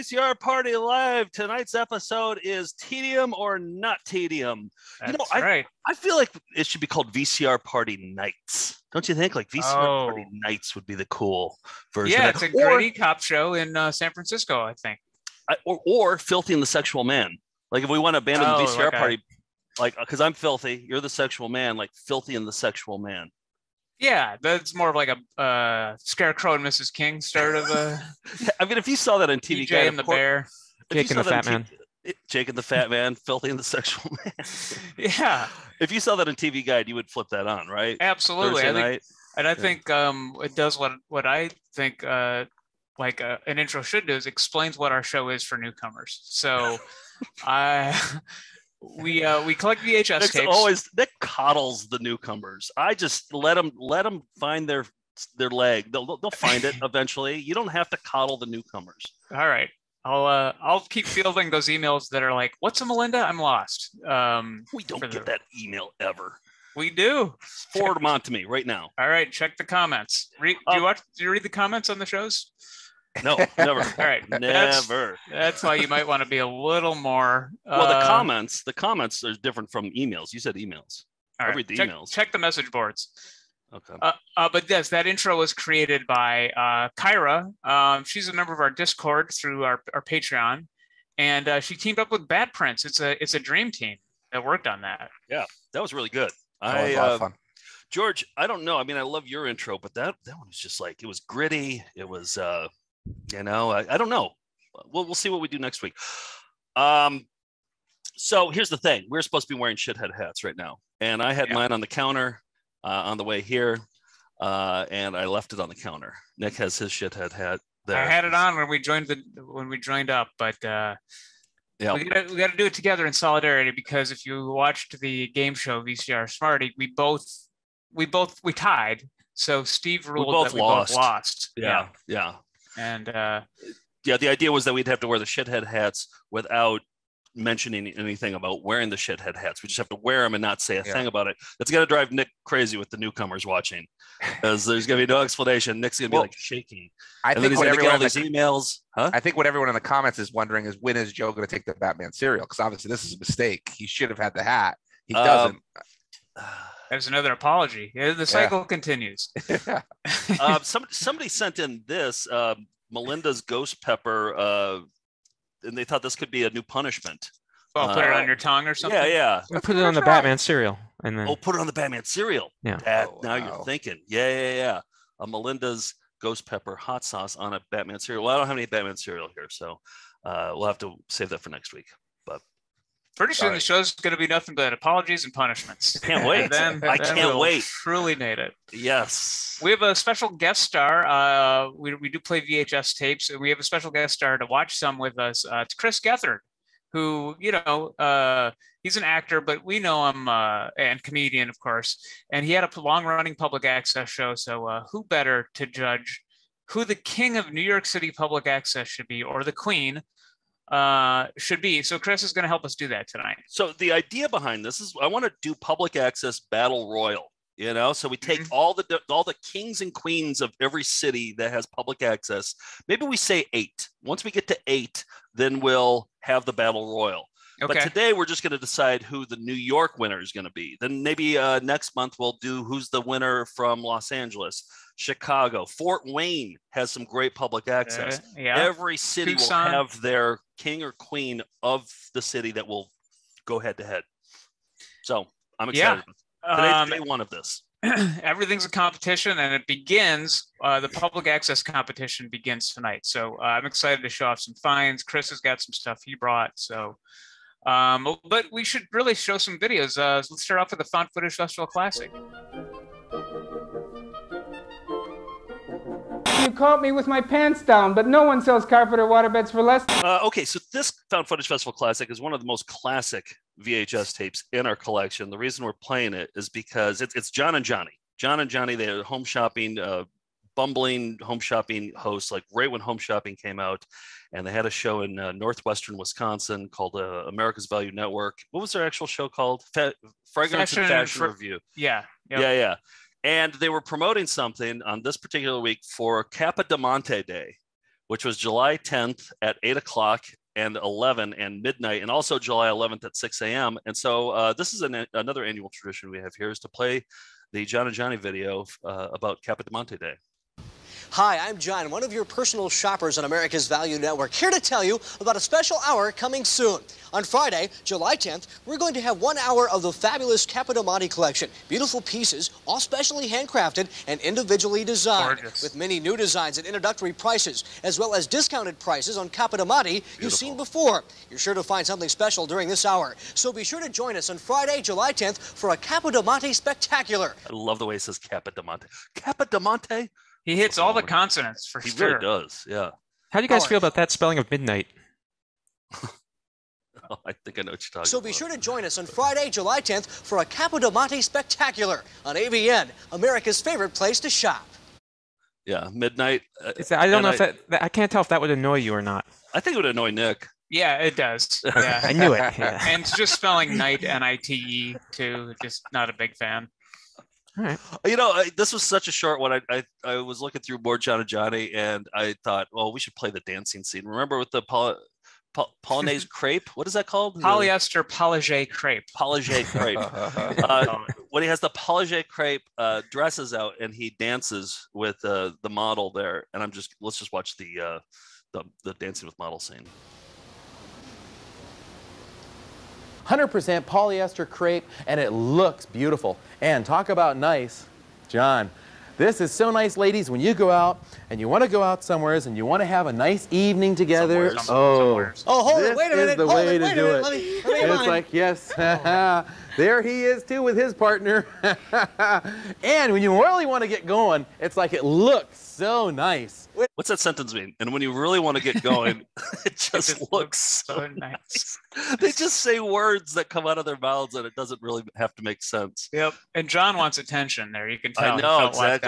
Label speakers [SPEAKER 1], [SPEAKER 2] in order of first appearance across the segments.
[SPEAKER 1] VCR Party Live. Tonight's episode is Tedium or Not Tedium.
[SPEAKER 2] That's right.
[SPEAKER 1] I feel like it should be called VCR Party Nights. Don't you think? Like VCR Party Nights would be the cool version.
[SPEAKER 2] Yeah, it's a gritty cop show in San Francisco, I think.
[SPEAKER 1] Or Filthy and the Sexual Man. Like if we want to abandon the VCR party, like because I'm filthy, you're the sexual man, like Filthy and the Sexual Man.
[SPEAKER 2] Yeah, that's more of like a Scarecrow and Mrs. King start of a.
[SPEAKER 1] I mean, if you saw that on TV,
[SPEAKER 2] Jay and the Bear,
[SPEAKER 3] Jake and the Fat Man,
[SPEAKER 1] Jake and the Fat Man, Filthy and the Sexual Man.
[SPEAKER 2] Yeah,
[SPEAKER 1] if you saw that on TV Guide, you would flip that on, right?
[SPEAKER 2] Absolutely, I think it does what I think an intro should do is explains what our show is for newcomers. So, we collect VHS tapes.
[SPEAKER 1] Nick coddles the newcomers. I just let them find their leg. They'll find it eventually. You don't have to coddle the newcomers.
[SPEAKER 2] All right. I'll keep fielding those emails that are like, "What's a Melinda? I'm lost."
[SPEAKER 1] We don't get that email ever.
[SPEAKER 2] We do.
[SPEAKER 1] Forward them on to me right now.
[SPEAKER 2] All right. Check the comments. Do you read the comments on the shows?
[SPEAKER 1] No, never.
[SPEAKER 2] All right,
[SPEAKER 1] never.
[SPEAKER 2] That's why you might want to be a little more.
[SPEAKER 1] Well, the comments are different from emails. You said emails.
[SPEAKER 2] All right,
[SPEAKER 1] I read the emails.
[SPEAKER 2] Check the message boards.
[SPEAKER 1] Okay.
[SPEAKER 2] But yes, that intro was created by Kyra. She's a member of our Discord through our Patreon, and she teamed up with Bad Prince. It's a dream team that worked on that.
[SPEAKER 1] Yeah, that was really good.
[SPEAKER 4] That was a lot of fun.
[SPEAKER 1] George, I don't know. I mean, I love your intro, but that one was just like, it was gritty. It was I don't know. We'll see what we do next week. So here's the thing. We're supposed to be wearing shithead hats right now. And I had mine on the counter on the way here. And I left it on the counter. Nick has his shithead hat there.
[SPEAKER 2] I had it on when we joined up, but we got to do it together in solidarity, because if you watched the game show VCR Smarty, we tied. So Steve ruled that we both lost.
[SPEAKER 1] Yeah.
[SPEAKER 2] And
[SPEAKER 1] the idea was that we'd have to wear the shithead hats without mentioning anything about wearing the shithead hats. We just have to wear them and not say a thing about it. That's going to drive Nick crazy with the newcomers watching, because there's going to be no explanation. Nick's going to be like shaking.
[SPEAKER 4] I think what everyone
[SPEAKER 1] these emails.
[SPEAKER 4] I think what everyone in the comments is wondering is, when is Joe going to take the Batman cereal? Because obviously this is a mistake. He should have had the hat. He doesn't.
[SPEAKER 2] There's another apology. The cycle continues.
[SPEAKER 1] Somebody sent in this Melinda's Ghost Pepper, and they thought this could be a new punishment.
[SPEAKER 2] Well, put it on your tongue or something?
[SPEAKER 1] Yeah.
[SPEAKER 3] Put it on the Batman cereal. And then...
[SPEAKER 1] put it on the Batman cereal.
[SPEAKER 3] Yeah.
[SPEAKER 1] Now you're thinking. Yeah. A Melinda's ghost pepper hot sauce on a Batman cereal. Well, I don't have any Batman cereal here, so we'll have to save that for next week. But
[SPEAKER 2] pretty soon the show's going to be nothing but apologies and punishments.
[SPEAKER 1] Can't wait. I can't wait.
[SPEAKER 2] Truly need it.
[SPEAKER 1] Yes.
[SPEAKER 2] We have a special guest star. We do play VHS tapes, and we have a special guest star to watch some with us. It's Chris Gethard, who, he's an actor, but we know him, and comedian, of course. And he had a long-running public access show. So who better to judge who the king of New York City public access should be, or the queen should be. So Chris is going to help us do that tonight.
[SPEAKER 1] So the idea behind this is I want to do Public Access Battle Royale. So we take all the kings and queens of every city that has public access. Maybe we say 8. Once we get to 8, then we'll have the Battle Royal. Okay. But today we're just going to decide who the New York winner is going to be. Then maybe next month we'll do who's the winner from Los Angeles, Chicago. Fort Wayne has some great public access. Every city will have their king or queen of the city that will go head to head. So I'm excited. Today's day one of this.
[SPEAKER 2] Everything's a competition, and it begins. The public access competition begins tonight. So I'm excited to show off some finds. Chris has got some stuff he brought. So, but we should really show some videos. Let's start off with the Found Footage Festival Classic.
[SPEAKER 5] You caught me with my pants down, but no one sells carpet or waterbeds for less.
[SPEAKER 1] Okay, so this Found Footage Festival Classic is one of the most classic VHS tapes in our collection. The reason we're playing it is because it's John and Johnny. John and Johnny, they are home shopping, bumbling home shopping hosts, like right when home shopping came out. And they had a show in northwestern Wisconsin called America's Value Network. What was their actual show called? Fragrance and Fashion Review.
[SPEAKER 2] Yeah.
[SPEAKER 1] Yeah. And they were promoting something on this particular week for Capodimonte Day, which was July 10th at 8 o'clock and 11 and midnight, and also July 11th at 6 a.m. And so this is another annual tradition we have here, is to play the John and Johnny video about Capodimonte Day.
[SPEAKER 6] Hi, I'm John, one of your personal shoppers on America's Value Network, here to tell you about a special hour coming soon. On Friday, July 10th, we're going to have 1 hour of the fabulous Capodimonte collection. Beautiful pieces, all specially handcrafted and individually designed. Gorgeous. With many new designs at introductory prices, as well as discounted prices on Capodimonte you've seen before. You're sure to find something special during this hour. So be sure to join us on Friday, July 10th for a Capodimonte spectacular.
[SPEAKER 1] I love the way he says Capodimonte. Capodimonte?
[SPEAKER 2] He hits all the consonants for sure.
[SPEAKER 1] He really does, yeah.
[SPEAKER 3] How do you guys feel about that spelling of midnight?
[SPEAKER 1] Oh, I think I know what you're talking about.
[SPEAKER 6] So be sure to join us on Friday, July 10th for a Capodimonte spectacular on AVN, America's favorite place to shop.
[SPEAKER 1] Yeah, midnight.
[SPEAKER 3] I don't know if I can't tell if that would annoy you or not.
[SPEAKER 1] I think it would annoy Nick.
[SPEAKER 2] Yeah, it does. Yeah.
[SPEAKER 3] I knew it. Yeah.
[SPEAKER 2] And it's just spelling night, N-I-T-E, too. Just not a big fan.
[SPEAKER 3] All right.
[SPEAKER 1] This was such a short one. I was looking through more John and Johnny, and I thought, well, we should play the dancing scene. Remember with the Polonaise crepe? What is that called?
[SPEAKER 2] Polyester Polygé crepe.
[SPEAKER 1] Polygé crepe. When he has the Polygé crepe dresses out and he dances with the model there, and let's just watch the dancing with model scene.
[SPEAKER 7] 100% polyester crepe, and it looks beautiful. And talk about nice, John. This is so nice, ladies, when you go out and you want to go out somewheres and you want to have a nice evening together.
[SPEAKER 6] Somewheres. Oh, hold it, wait a minute.
[SPEAKER 7] This is the way to do it. It's like, yes, there he is too with his partner. And when you really want to get going, it's like it looks so nice.
[SPEAKER 1] What's that sentence mean? And when you really want to get going, it just looks so nice. They just say words that come out of their mouths and it doesn't really have to make sense.
[SPEAKER 2] Yep. And John wants attention there. You can tell.
[SPEAKER 1] I know, exactly.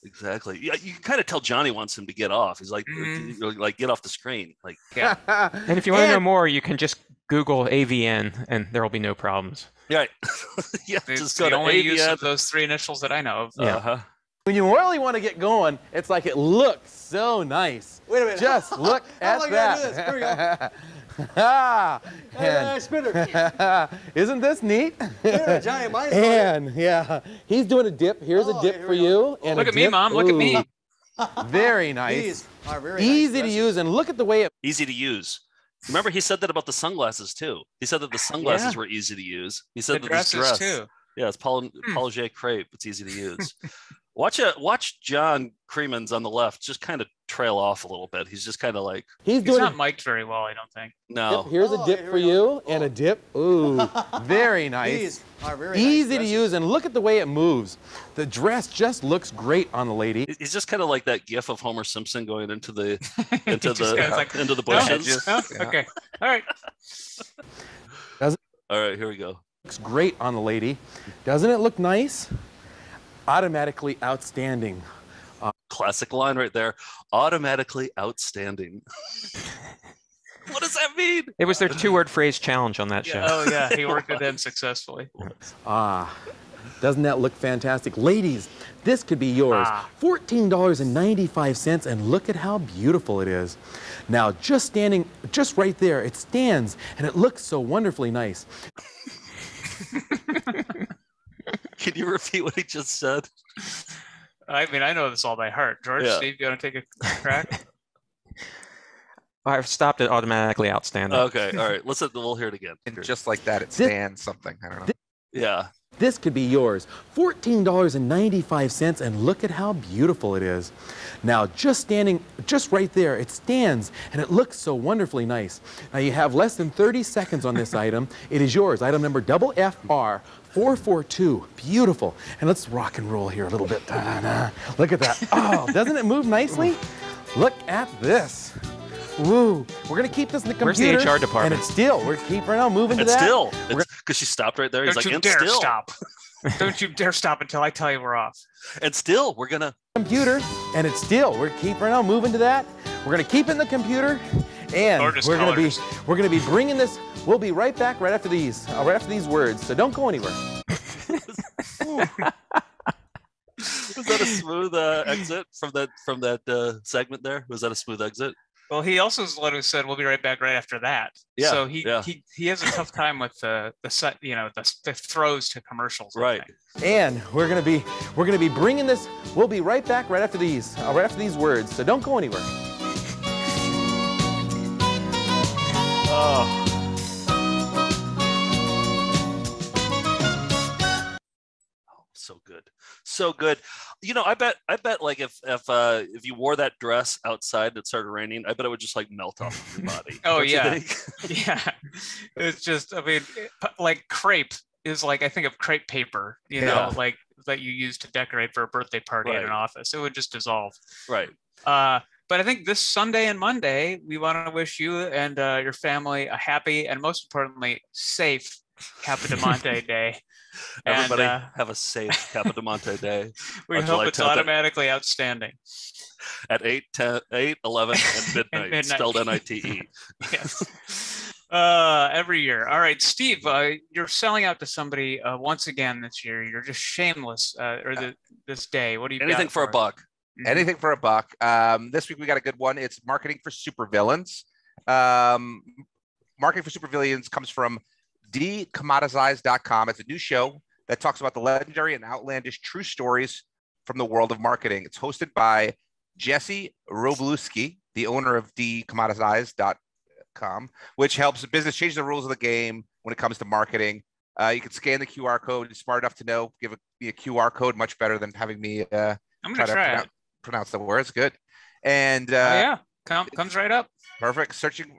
[SPEAKER 1] Exactly. Yeah, you can kind of tell Johnny wants him to get off. He's like, like get off the screen. Like,
[SPEAKER 2] yeah.
[SPEAKER 3] And if you want to know more, you can just Google AVN and there will be no problems.
[SPEAKER 1] Right. Yeah.
[SPEAKER 2] It's
[SPEAKER 1] just
[SPEAKER 2] the only use of those 3 initials that I know of.
[SPEAKER 1] Yeah.
[SPEAKER 7] When you really want to get going, it's like it looks so nice.
[SPEAKER 6] Wait a minute.
[SPEAKER 7] Just look at that.
[SPEAKER 6] Do this? Here we go.
[SPEAKER 7] Isn't this neat?
[SPEAKER 6] Yeah, Johnny, mine's
[SPEAKER 7] and yeah, he's doing a dip. Here's a dip for you. And
[SPEAKER 2] look at me, Mom. Look at me.
[SPEAKER 7] Very nice.
[SPEAKER 6] These are very
[SPEAKER 7] easy
[SPEAKER 6] nice
[SPEAKER 7] to use, and look at the way it.
[SPEAKER 1] Easy to use. Remember, he said that about the sunglasses too. He said that the sunglasses were easy to use. He said
[SPEAKER 2] the
[SPEAKER 1] that this dress
[SPEAKER 2] too.
[SPEAKER 1] Yeah, it's Polygé crepe. It's easy to use. Watch John Creemans on the left just kind of trail off a little bit. He's just kind of like
[SPEAKER 2] he's not mic'd very well, I don't think.
[SPEAKER 1] No.
[SPEAKER 7] Yep, here's a dip for you and a dip. Ooh, very nice.
[SPEAKER 6] These are very
[SPEAKER 7] easy
[SPEAKER 6] nice
[SPEAKER 7] to use, and look at the way it moves. The dress just looks great on the lady.
[SPEAKER 1] He's just kind of like that gif of Homer Simpson going into the into the
[SPEAKER 2] No,
[SPEAKER 1] bushes.
[SPEAKER 2] no? Okay. All right.
[SPEAKER 1] All right, here we go.
[SPEAKER 7] Looks great on the lady. Doesn't it look nice? Automatically outstanding.
[SPEAKER 1] Classic line right there. Automatically outstanding. What does that mean?
[SPEAKER 3] It was their 2-word phrase challenge on that show.
[SPEAKER 2] Oh yeah, he worked it in successfully.
[SPEAKER 7] Doesn't that look fantastic? Ladies, this could be yours. $14.95, and look at how beautiful it is. Now, just right there, it stands, and it looks so wonderfully nice.
[SPEAKER 1] Can you repeat what he just said?
[SPEAKER 2] I mean, I know this all by heart. George,
[SPEAKER 1] Yeah.
[SPEAKER 2] Steve, you want to take a crack?
[SPEAKER 3] I've stopped it automatically outstanding.
[SPEAKER 1] Okay, all right. We'll hear it again.
[SPEAKER 4] And just like that, it stands something. I don't know.
[SPEAKER 1] Yeah.
[SPEAKER 7] This could be yours. $14.95, and look at how beautiful it is. Now, just right there, it stands, and it looks so wonderfully nice. Now, you have less than 30 seconds on this item. It is yours. Item number FFR442. Beautiful. And let's rock and roll here a little bit. Ta-da. Look at that. Oh, doesn't it move nicely? Look at this. Woo. We're going to keep this in the computer.
[SPEAKER 3] Where's the HR department?
[SPEAKER 7] And it's still. We're keeping right now moving to
[SPEAKER 1] It's
[SPEAKER 7] that.
[SPEAKER 1] still. Because she stopped right there. He's
[SPEAKER 2] Don't
[SPEAKER 1] like,
[SPEAKER 2] you
[SPEAKER 1] and
[SPEAKER 2] dare
[SPEAKER 1] still.
[SPEAKER 2] stop. Don't you dare stop until I tell you we're off.
[SPEAKER 1] And still, we're going to.
[SPEAKER 7] Computer, and it's still. We're keeping right now moving to that. We're going to keep it in the computer, and
[SPEAKER 2] Gorgeous
[SPEAKER 7] we're going
[SPEAKER 2] colors.
[SPEAKER 7] to be bringing this. We'll be right back right after these words. So don't go anywhere.
[SPEAKER 1] Was that a smooth exit from that segment there? Was that a smooth exit?
[SPEAKER 2] Well, he also is the one who said we'll be right back right after that.
[SPEAKER 1] Yeah,
[SPEAKER 2] So he has a tough time with the throws to commercials. I
[SPEAKER 1] Right.
[SPEAKER 2] think.
[SPEAKER 7] And we're going to be bringing this. We'll be right back right after these words. So don't go anywhere.
[SPEAKER 1] Oh. So good. So good. You know, I bet like if you wore that dress outside and it started raining, I bet it would just like melt off of your body.
[SPEAKER 2] Oh,
[SPEAKER 1] Don't you
[SPEAKER 2] yeah.
[SPEAKER 1] think?
[SPEAKER 2] Yeah. It's just, I mean, like crepe is like, I think of crepe paper, you know, like that you use to decorate for a birthday party in an office. It would just dissolve.
[SPEAKER 1] Right.
[SPEAKER 2] But I think this Sunday and Monday, we want to wish you and your family a happy and most importantly, safe Capodimonte Day.
[SPEAKER 1] Everybody
[SPEAKER 2] And,
[SPEAKER 1] have a safe Capodimonte Day.
[SPEAKER 2] we
[SPEAKER 1] on
[SPEAKER 2] hope
[SPEAKER 1] July
[SPEAKER 2] it's
[SPEAKER 1] 10th
[SPEAKER 2] automatically outstanding.
[SPEAKER 1] at 8, 10, 8, 11, and midnight.
[SPEAKER 2] Midnight.
[SPEAKER 1] Spelled N-I-T-E.
[SPEAKER 2] Yes. Every year. All right, Steve, you're selling out to somebody once again this year. You're just shameless this day. What do you
[SPEAKER 1] Anything
[SPEAKER 2] got
[SPEAKER 1] for a buck.
[SPEAKER 2] Mhm.
[SPEAKER 4] Anything for a buck. This week we got a good one. It's marketing for supervillains. Marketing for supervillains comes from decommoditize.com. It's a new show that talks about the legendary and outlandish true stories from the world of marketing. It's hosted by Jesse Robluski, the owner of decommoditize.com, which helps the business change the rules of the game when it comes to marketing. You can scan the QR code. You're smart enough to know, give me a QR code, much better than having me
[SPEAKER 2] I'm going to try it.
[SPEAKER 4] pronounce the words. Good. And
[SPEAKER 2] comes right up.
[SPEAKER 4] perfect. Searching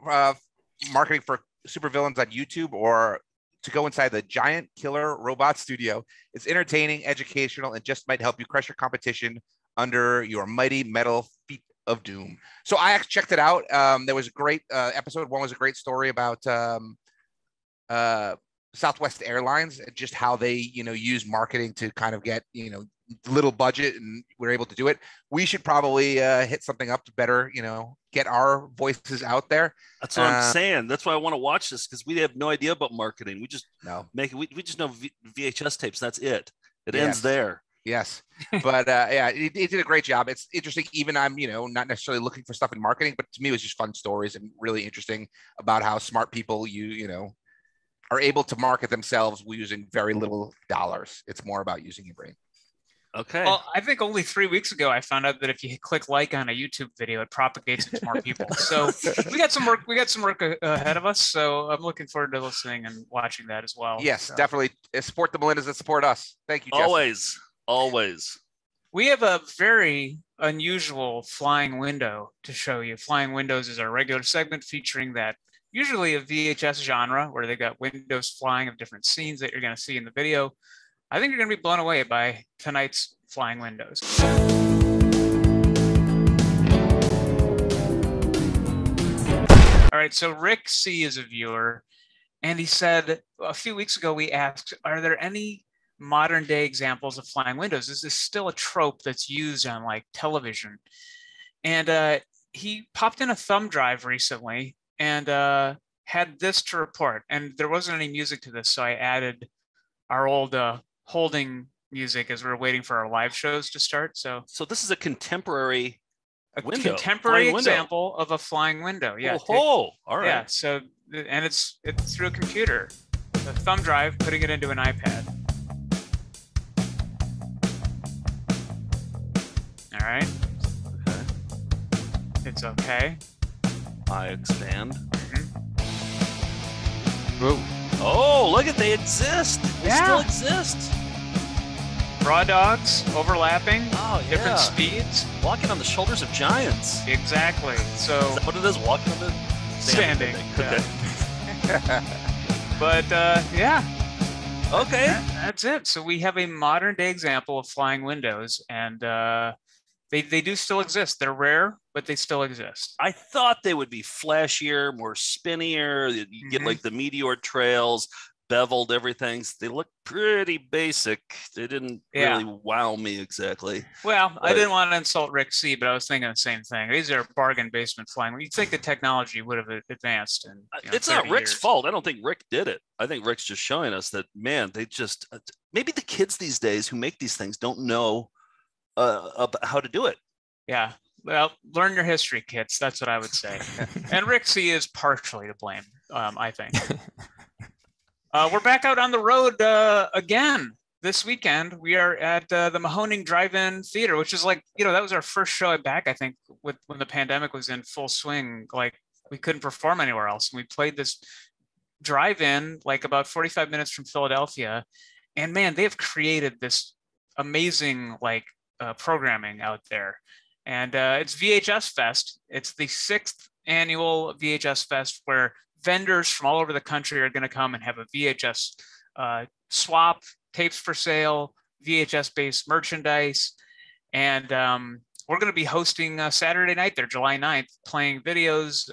[SPEAKER 4] marketing for supervillains on YouTube or to go inside the giant killer robot studio. It's entertaining, educational, and just might help you crush your competition under your mighty metal feet of doom. So I actually checked it out. There was a great episode. One was a great story about Southwest Airlines and just how they, use marketing to kind of get, little budget, and we're able to do it. We should probably hit something up to better, get our voices out there.
[SPEAKER 1] That's what I'm saying. That's why I want to watch this, because we have no idea about marketing. We just make it. We just know VHS tapes. That's it. It ends there.
[SPEAKER 4] Yes. But he did a great job. It's interesting. Even I'm, not necessarily looking for stuff in marketing, but to me, it was just fun stories and really interesting about how smart people are able to market themselves using very little dollars. It's more about using your brain.
[SPEAKER 1] Okay.
[SPEAKER 2] Well, I think only 3 weeks ago I found out that if you click like on a YouTube video, it propagates it to more people. So we got some work. We got some work ahead of us. So I'm looking forward to listening and watching that as well.
[SPEAKER 4] Yes,
[SPEAKER 2] so.
[SPEAKER 4] Definitely support the Melindas that support us. Thank you, Jess.
[SPEAKER 1] Always.
[SPEAKER 2] We have a very unusual flying window to show you. Flying windows is our regular segment featuring that usually a VHS genre where they got windows flying of different scenes that you're going to see in the video. I think you're going to be blown away by tonight's flying windows. All right, so Rick C is a viewer, and he said a few weeks ago we asked, are there any modern day examples of flying windows? Is this still a trope that's used on like television? And he popped in a thumb drive recently and had this to report. And there wasn't any music to this, so I added our old holding music as we were waiting for our live shows to start. So
[SPEAKER 1] this is a contemporary window.
[SPEAKER 2] Contemporary example of a flying window. Yeah.
[SPEAKER 1] Oh, all right.
[SPEAKER 2] Yeah. So, and it's through a computer, a thumb drive, putting it into an iPad. All right.
[SPEAKER 1] Okay.
[SPEAKER 2] It's okay.
[SPEAKER 1] I expand.
[SPEAKER 2] Whoa.
[SPEAKER 1] Oh, look at, they exist. They still exist.
[SPEAKER 2] Raw dogs overlapping.
[SPEAKER 1] Oh, yeah.
[SPEAKER 2] Different speeds.
[SPEAKER 1] Walking on the shoulders of giants.
[SPEAKER 2] Exactly. So
[SPEAKER 1] is that what it is? Walking on the
[SPEAKER 2] standing.
[SPEAKER 1] Okay.
[SPEAKER 2] But yeah.
[SPEAKER 1] Okay.
[SPEAKER 2] That's it. So we have a modern day example of flying windows, and they do still exist. They're rare, but they still exist.
[SPEAKER 1] I thought they would be flashier, more spinnier. You get like the meteor trails, beveled everything. They look pretty basic. They didn't really wow me exactly.
[SPEAKER 2] Well, I didn't want to insult Rick C, but I was thinking the same thing. These are bargain basement flying. You'd think the technology would have advanced. In,
[SPEAKER 1] it's not Rick's fault. I don't think Rick did it. I think Rick's just showing us that, man, they just, maybe the kids these days who make these things don't know about how to do it.
[SPEAKER 2] Yeah. Well, learn your history, kids. That's what I would say. And Rick C is partially to blame, I think. We're back out on the road again this weekend. We are at the Mahoning Drive-In Theater, which is like, that was our first show back, I think, when the pandemic was in full swing. Like, we couldn't perform anywhere else. And we played this drive-in, like about 45 minutes from Philadelphia. And man, they have created this amazing, programming out there. And it's VHS Fest. It's the 6th annual VHS Fest where vendors from all over the country are going to come and have a VHS swap, tapes for sale, VHS-based merchandise. And we're going to be hosting Saturday night there, July 9th, playing videos.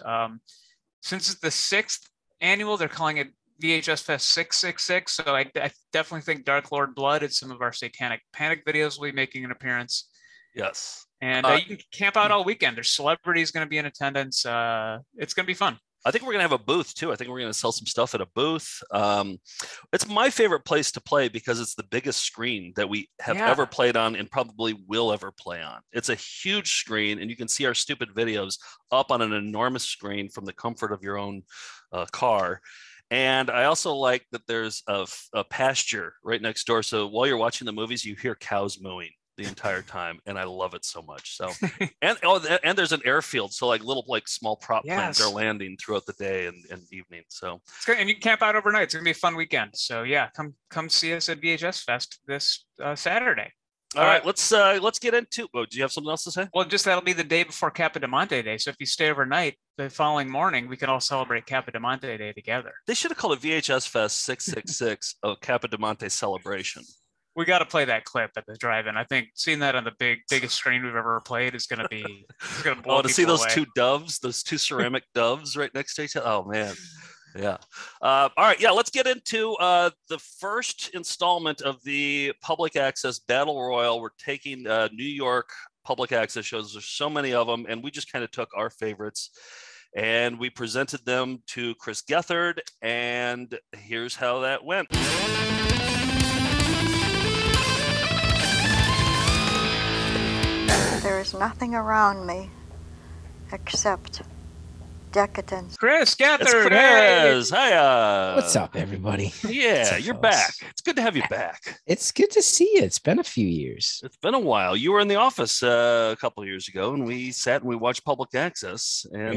[SPEAKER 2] Since it's the 6th annual, they're calling it VHS Fest 666. So I definitely think Dark Lord Blood and some of our Satanic Panic videos will be making an appearance.
[SPEAKER 1] Yes.
[SPEAKER 2] And you can camp out all weekend. There's celebrities going to be in attendance. It's going to be fun.
[SPEAKER 1] I think we're going to have a booth too. I think we're going to sell some stuff at a booth. It's my favorite place to play because it's the biggest screen that we have ever played on and probably will ever play on. It's a huge screen and you can see our stupid videos up on an enormous screen from the comfort of your own car. And I also like that there's a pasture right next door. So while you're watching the movies, you hear cows mooing the entire time, and I love it so much. So, and there's an airfield, so little small prop planes are landing throughout the day and evening. So
[SPEAKER 2] it's good, and you can camp out overnight. It's gonna be a fun weekend. So yeah, come see us at VHS Fest this Saturday.
[SPEAKER 1] All right, let's get into. Oh, do you have something else to say?
[SPEAKER 2] Well, just that'll be the day before Capodimonte Day. So if you stay overnight, the following morning we can all celebrate Capodimonte Day together.
[SPEAKER 1] They should have called it VHS Fest 666, a Capodimonte celebration.
[SPEAKER 2] We got to play that clip at the drive-in. I think seeing that on the biggest screen we've ever played is going to be blow
[SPEAKER 1] to see those
[SPEAKER 2] away.
[SPEAKER 1] Two doves, those two ceramic doves right next to each other. Oh man, yeah. All right, yeah. Let's get into the first installment of the Public Access Battle Royale. We're taking New York public access shows. There's so many of them, and we just kind of took our favorites and we presented them to Chris Gethard. And here's how that went.
[SPEAKER 8] There is nothing around me except decadence.
[SPEAKER 2] Chris Gethard.
[SPEAKER 1] It's Chris. Hiya.
[SPEAKER 9] What's up, everybody?
[SPEAKER 1] Yeah, you're back. It's good to have you back.
[SPEAKER 9] It's good to see you. It's been a few years.
[SPEAKER 1] It's been a while. You were in the office a couple of years ago, and we sat and we watched Public Access. And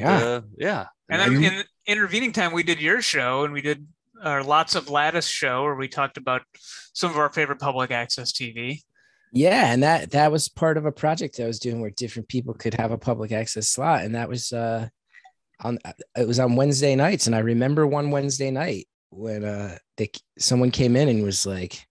[SPEAKER 1] yeah.
[SPEAKER 2] And then in the intervening time, we did your show, and we did our Lots of Lattice show, where we talked about some of our favorite public access TV.
[SPEAKER 9] Yeah, and that was part of a project I was doing where different people could have a public access slot, and that was it was on Wednesday nights. And I remember one Wednesday night when someone came in and was like,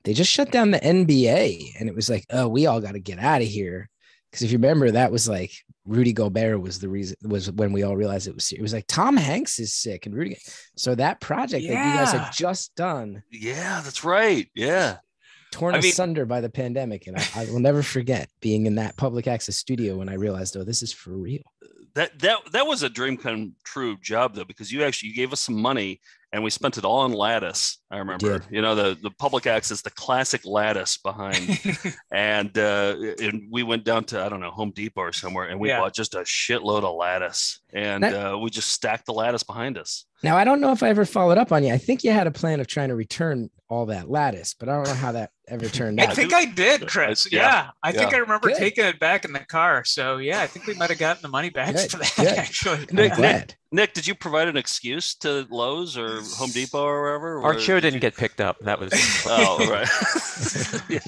[SPEAKER 9] they just shut down the NBA, and it was like, oh, we all got to get out of here. Because if you remember, that was like Rudy Gobert was the reason, was when we all realized it was like Tom Hanks is sick and Rudy. So that project that you guys had just done.
[SPEAKER 1] Yeah, that's right. Yeah.
[SPEAKER 9] Torn asunder by the pandemic. And I will never forget being in that public access studio when I realized, oh, this is for real.
[SPEAKER 1] That was a dream come true job, though, because you gave us some money and we spent it all on Lattice. I remember, the public access, the classic Lattice behind, and we went down to, I don't know, Home Depot or somewhere, and we bought just a shitload of Lattice, and we just stacked the Lattice behind us.
[SPEAKER 9] Now, I don't know if I ever followed up on you. I think you had a plan of trying to return all that Lattice, but I don't know how that ever turned out.
[SPEAKER 2] I think I did, Chris. I think I remember taking it back in the car. So I think we might have gotten the money back for that. Actually,
[SPEAKER 1] Nick, did you provide an excuse to Lowe's or Home Depot or wherever?
[SPEAKER 3] Our show didn't get picked up. That was
[SPEAKER 1] right.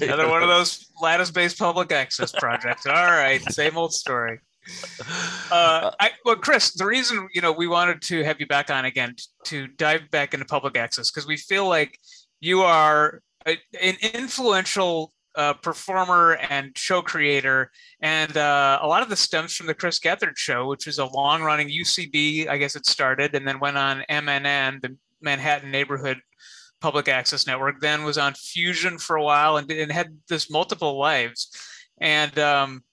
[SPEAKER 2] Another one of those Lattice-based public access projects. All right, same old story. Chris, the reason we wanted to have you back on again to dive back into public access, because we feel like you are an influential performer and show creator, and a lot of this stems from the Chris Gethard show, which is a long-running UCB. I guess it started and then went on MNN, the Manhattan Neighborhood Public Access Network. Then was on Fusion for a while and had this multiple lives and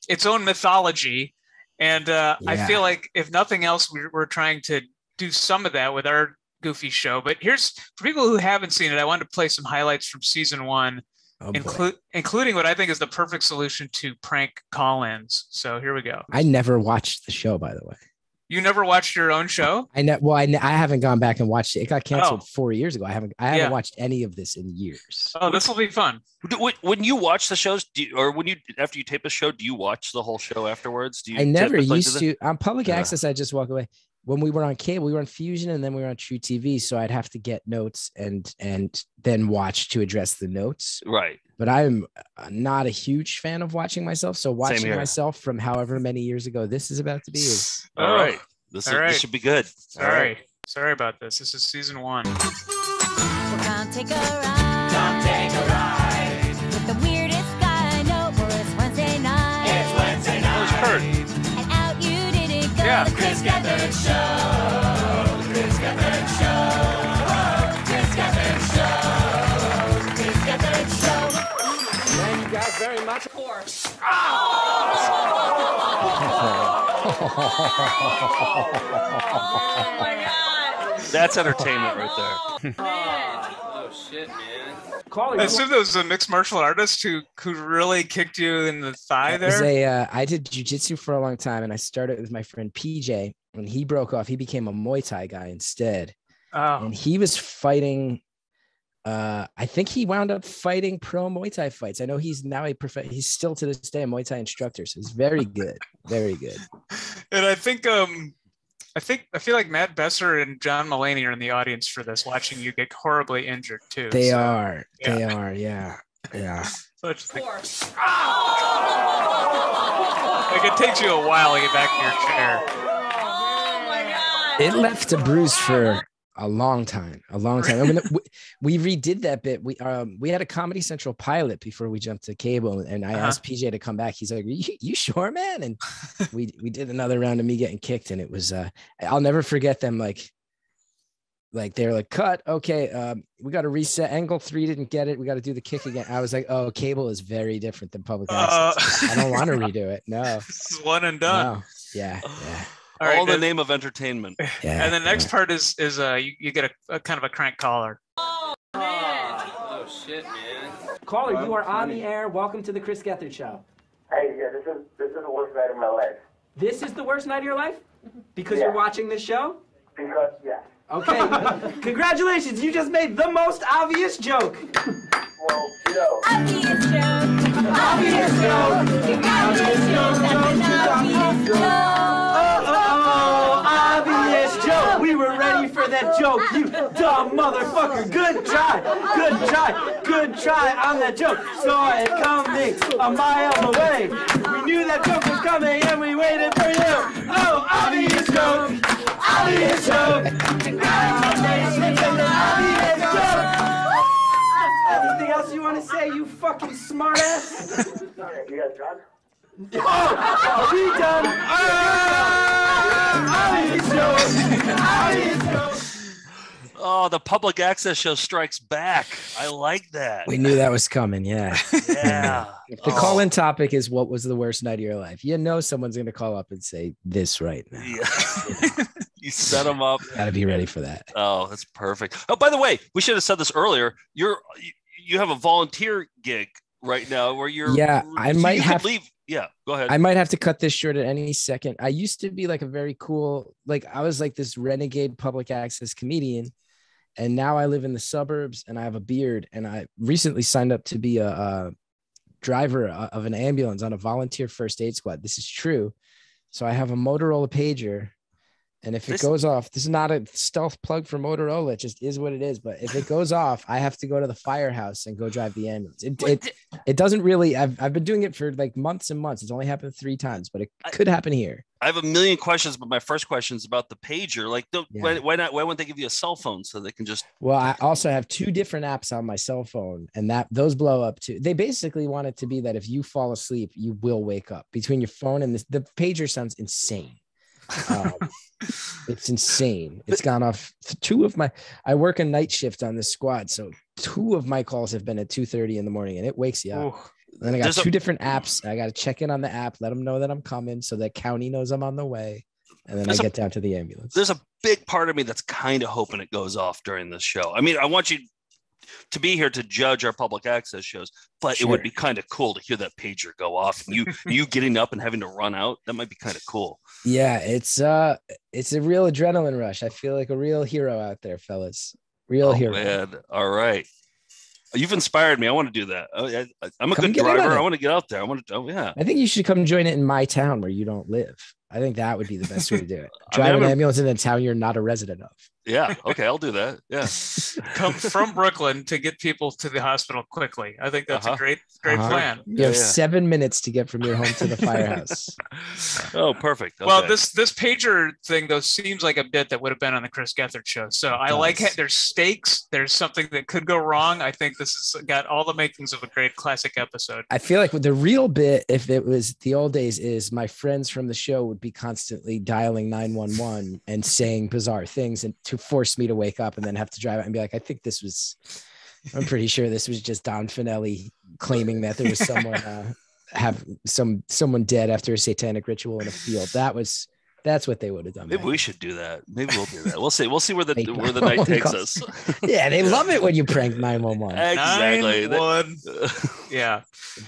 [SPEAKER 2] its own mythology. And I feel like if nothing else, we're trying to do some of that with our goofy show. But here's, for people who haven't seen it, I wanted to play some highlights from season 1, including what I think is the perfect solution to prank call-ins. So here we go.
[SPEAKER 9] I never watched the show, by the way.
[SPEAKER 2] You never watched your own show?
[SPEAKER 9] I haven't gone back and watched it. It got canceled 4 years ago. I haven't watched any of this in years.
[SPEAKER 2] Oh, this will be fun.
[SPEAKER 1] When you watch the shows, after you tape a show, do you watch the whole show afterwards?
[SPEAKER 9] I never used to. On public access, I just walk away. When we were on cable, we were on Fusion, and then we were on True TV. So I'd have to get notes and then watch to address the notes.
[SPEAKER 1] Right.
[SPEAKER 9] But I'm not a huge fan of watching myself. So watching myself from however many years ago this is about to be is
[SPEAKER 1] all right. This should be good.
[SPEAKER 2] Sorry about this. This is season 1.
[SPEAKER 10] We're gonna take a ride. With the weirdest guy I know. It's Wednesday night.
[SPEAKER 2] It's Wednesday night.
[SPEAKER 1] Where's Kurt?
[SPEAKER 10] And out you didn't go.
[SPEAKER 2] Yeah.
[SPEAKER 10] The Chris Gethard Show. The Chris Gethard Show. Chris Gethard Show. Chris Gethard Show.
[SPEAKER 5] Thank you guys very much. Of course.
[SPEAKER 10] Oh my God.
[SPEAKER 1] That's entertainment right there.
[SPEAKER 10] Oh shit, man.
[SPEAKER 2] I assume there was a mixed martial artist who really kicked you in the thigh there.
[SPEAKER 9] I did jiu-jitsu for a long time, and I started with my friend PJ. When he broke off, he became a Muay Thai guy instead.
[SPEAKER 2] Oh.
[SPEAKER 9] And he was fighting. I think he wound up fighting pro Muay Thai fights. I know he's now he's still to this day a Muay Thai instructor. So he's very good, very good.
[SPEAKER 2] And I think I feel like Matt Besser and John Mulaney are in the audience for this, watching you get horribly injured too.
[SPEAKER 9] They are, yeah.
[SPEAKER 2] Such of course. Like it takes you a while to get back to your chair.
[SPEAKER 10] Oh my God.
[SPEAKER 9] It left a bruise for a long time. I mean, we redid that bit. We had a Comedy Central pilot before we jumped to cable, and I asked PJ to come back. He's like, you sure, man? And we did another round of me getting kicked, and it was I'll never forget them. Like they're like, cut. Okay, we got to reset. Angle 3 didn't get it. We got to do the kick again. I was like, oh, cable is very different than public access. I don't want to redo it. No,
[SPEAKER 2] this is one and done.
[SPEAKER 9] No. Yeah.
[SPEAKER 1] All the name of entertainment.
[SPEAKER 2] Yeah, and the next part is you get a kind of a crank caller.
[SPEAKER 10] Oh man.
[SPEAKER 5] Oh shit, man. Caller, you are on the air. Welcome to the Chris Gethard Show.
[SPEAKER 11] Hey, yeah, this is the worst night of my life.
[SPEAKER 5] This is the worst night of your life? Because you're watching this show?
[SPEAKER 11] Because, yeah.
[SPEAKER 5] Okay. Congratulations, you just made the most obvious joke.
[SPEAKER 11] Well,
[SPEAKER 10] Obvious joke.
[SPEAKER 5] Obvious joke.
[SPEAKER 10] Obvious joke.
[SPEAKER 5] Obvious joke. We were ready for for that joke, you dumb motherfucker. Good try. Good try. Good try on that joke. Saw it coming a mile away. We knew that joke was coming and we waited for you. Oh, obvious joke. Obvious joke. Congratulations on the obvious joke. Anything else you want to say, you fucking smartass?
[SPEAKER 11] You guys done?
[SPEAKER 5] Oh, are we done?
[SPEAKER 1] Oh, the public access show strikes back. I like that.
[SPEAKER 9] We knew that was coming. Yeah.
[SPEAKER 1] Yeah.
[SPEAKER 9] If the call-in topic is what was the worst night of your life, you know someone's going to call up and say this right now.
[SPEAKER 1] Yeah. You set them up.
[SPEAKER 9] Got to be ready for that.
[SPEAKER 1] Oh, that's perfect. Oh, by the way, we should have said this earlier. You have a volunteer gig right now where you're.
[SPEAKER 9] Yeah, I might have
[SPEAKER 1] to leave. Yeah, go ahead.
[SPEAKER 9] I might have to cut this short at any second. I used to be like a very cool, like I was like this renegade public access comedian. And now I live in the suburbs and I have a beard. And I recently signed up to be a driver of an ambulance on a volunteer first aid squad. This is true. So I have a Motorola pager. And if it goes off, this is not a stealth plug for Motorola. It just is what it is. But if it goes off, I have to go to the firehouse and go drive the ambulance. It doesn't really. I've been doing it for like months and months. It's only happened 3 times, but it could happen here.
[SPEAKER 1] I have a million questions, but my first question is about the pager. Like, why not? Why wouldn't they give you a cell phone so they can just?
[SPEAKER 9] Well, I also have 2 different apps on my cell phone, and those blow up too. They basically want it to be that if you fall asleep, you will wake up. Between your phone and the pager sounds insane. It's insane. It's gone off. I work a night shift on this squad, so 2 of my calls have been at 2:30 in the morning, and it wakes you up. Then I got 2 different apps. I got to check in on the app, let them know that I'm coming, so that county knows I'm on the way, and then I get down to the ambulance.
[SPEAKER 1] There's a big part of me that's kind of hoping it goes off during this show. I mean, I want you to be here to judge our public access shows, but It would be kind of cool to hear that pager go off and you getting up and having to run out. That might be kind of cool.
[SPEAKER 9] Yeah, it's a real adrenaline rush. I feel like a real hero out there, fellas. Real hero.
[SPEAKER 1] Man. All right. You've inspired me. I want to do that. I'm a good driver. I want to get out there. I want to. Oh, yeah.
[SPEAKER 9] I think you should come join it in my town where you don't live. I think that would be the best way to do it. Drive an ambulance in a town you're not a resident of.
[SPEAKER 1] Yeah. Okay. I'll do that. Yeah.
[SPEAKER 2] Come from Brooklyn to get people to the hospital quickly. I think that's a great plan.
[SPEAKER 9] You have 7 minutes to get from your home to the firehouse.
[SPEAKER 1] Oh, perfect. Okay.
[SPEAKER 2] Well, this pager thing though seems like a bit that would have been on the Chris Gethard show. So I like it. There's stakes. There's something that could go wrong. I think this has got all the makings of a great classic episode.
[SPEAKER 9] I feel like the real bit, if it was the old days, is my friends from the show would be constantly dialing 911 and saying bizarre things and to force me to wake up and then have to drive out and be like, I'm pretty sure this was just Don Finelli claiming that there was someone someone dead after a satanic ritual in a field. That's what they would have done.
[SPEAKER 1] Maybe we should do that. Maybe we'll do that. We'll see where the night takes us.
[SPEAKER 9] Yeah, they love it when you prank 911.
[SPEAKER 1] Exactly.
[SPEAKER 2] 911. Yeah.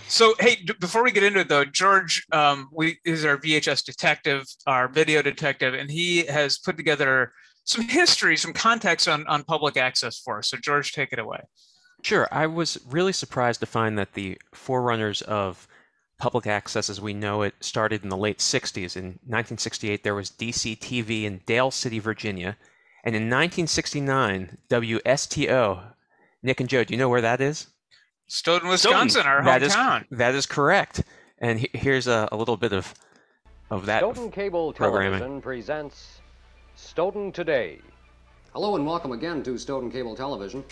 [SPEAKER 2] So hey, before we get into it though, George is our VHS detective, our video detective, and he has put together some history, some context on public access for us. So George, take it away.
[SPEAKER 3] Sure. I was really surprised to find that the forerunners of public access as we know it started in the late 60s. In 1968, there was DCTV in Dale City, Virginia. And in 1969, WSTO, Nick and Joe, do you know where that is?
[SPEAKER 2] Stoughton, Wisconsin, our hometown.
[SPEAKER 3] That is correct. And here's a little bit of that
[SPEAKER 12] Stoughton Cable Television presents Stoughton Today.
[SPEAKER 13] Hello and welcome again to Stoughton Cable Television.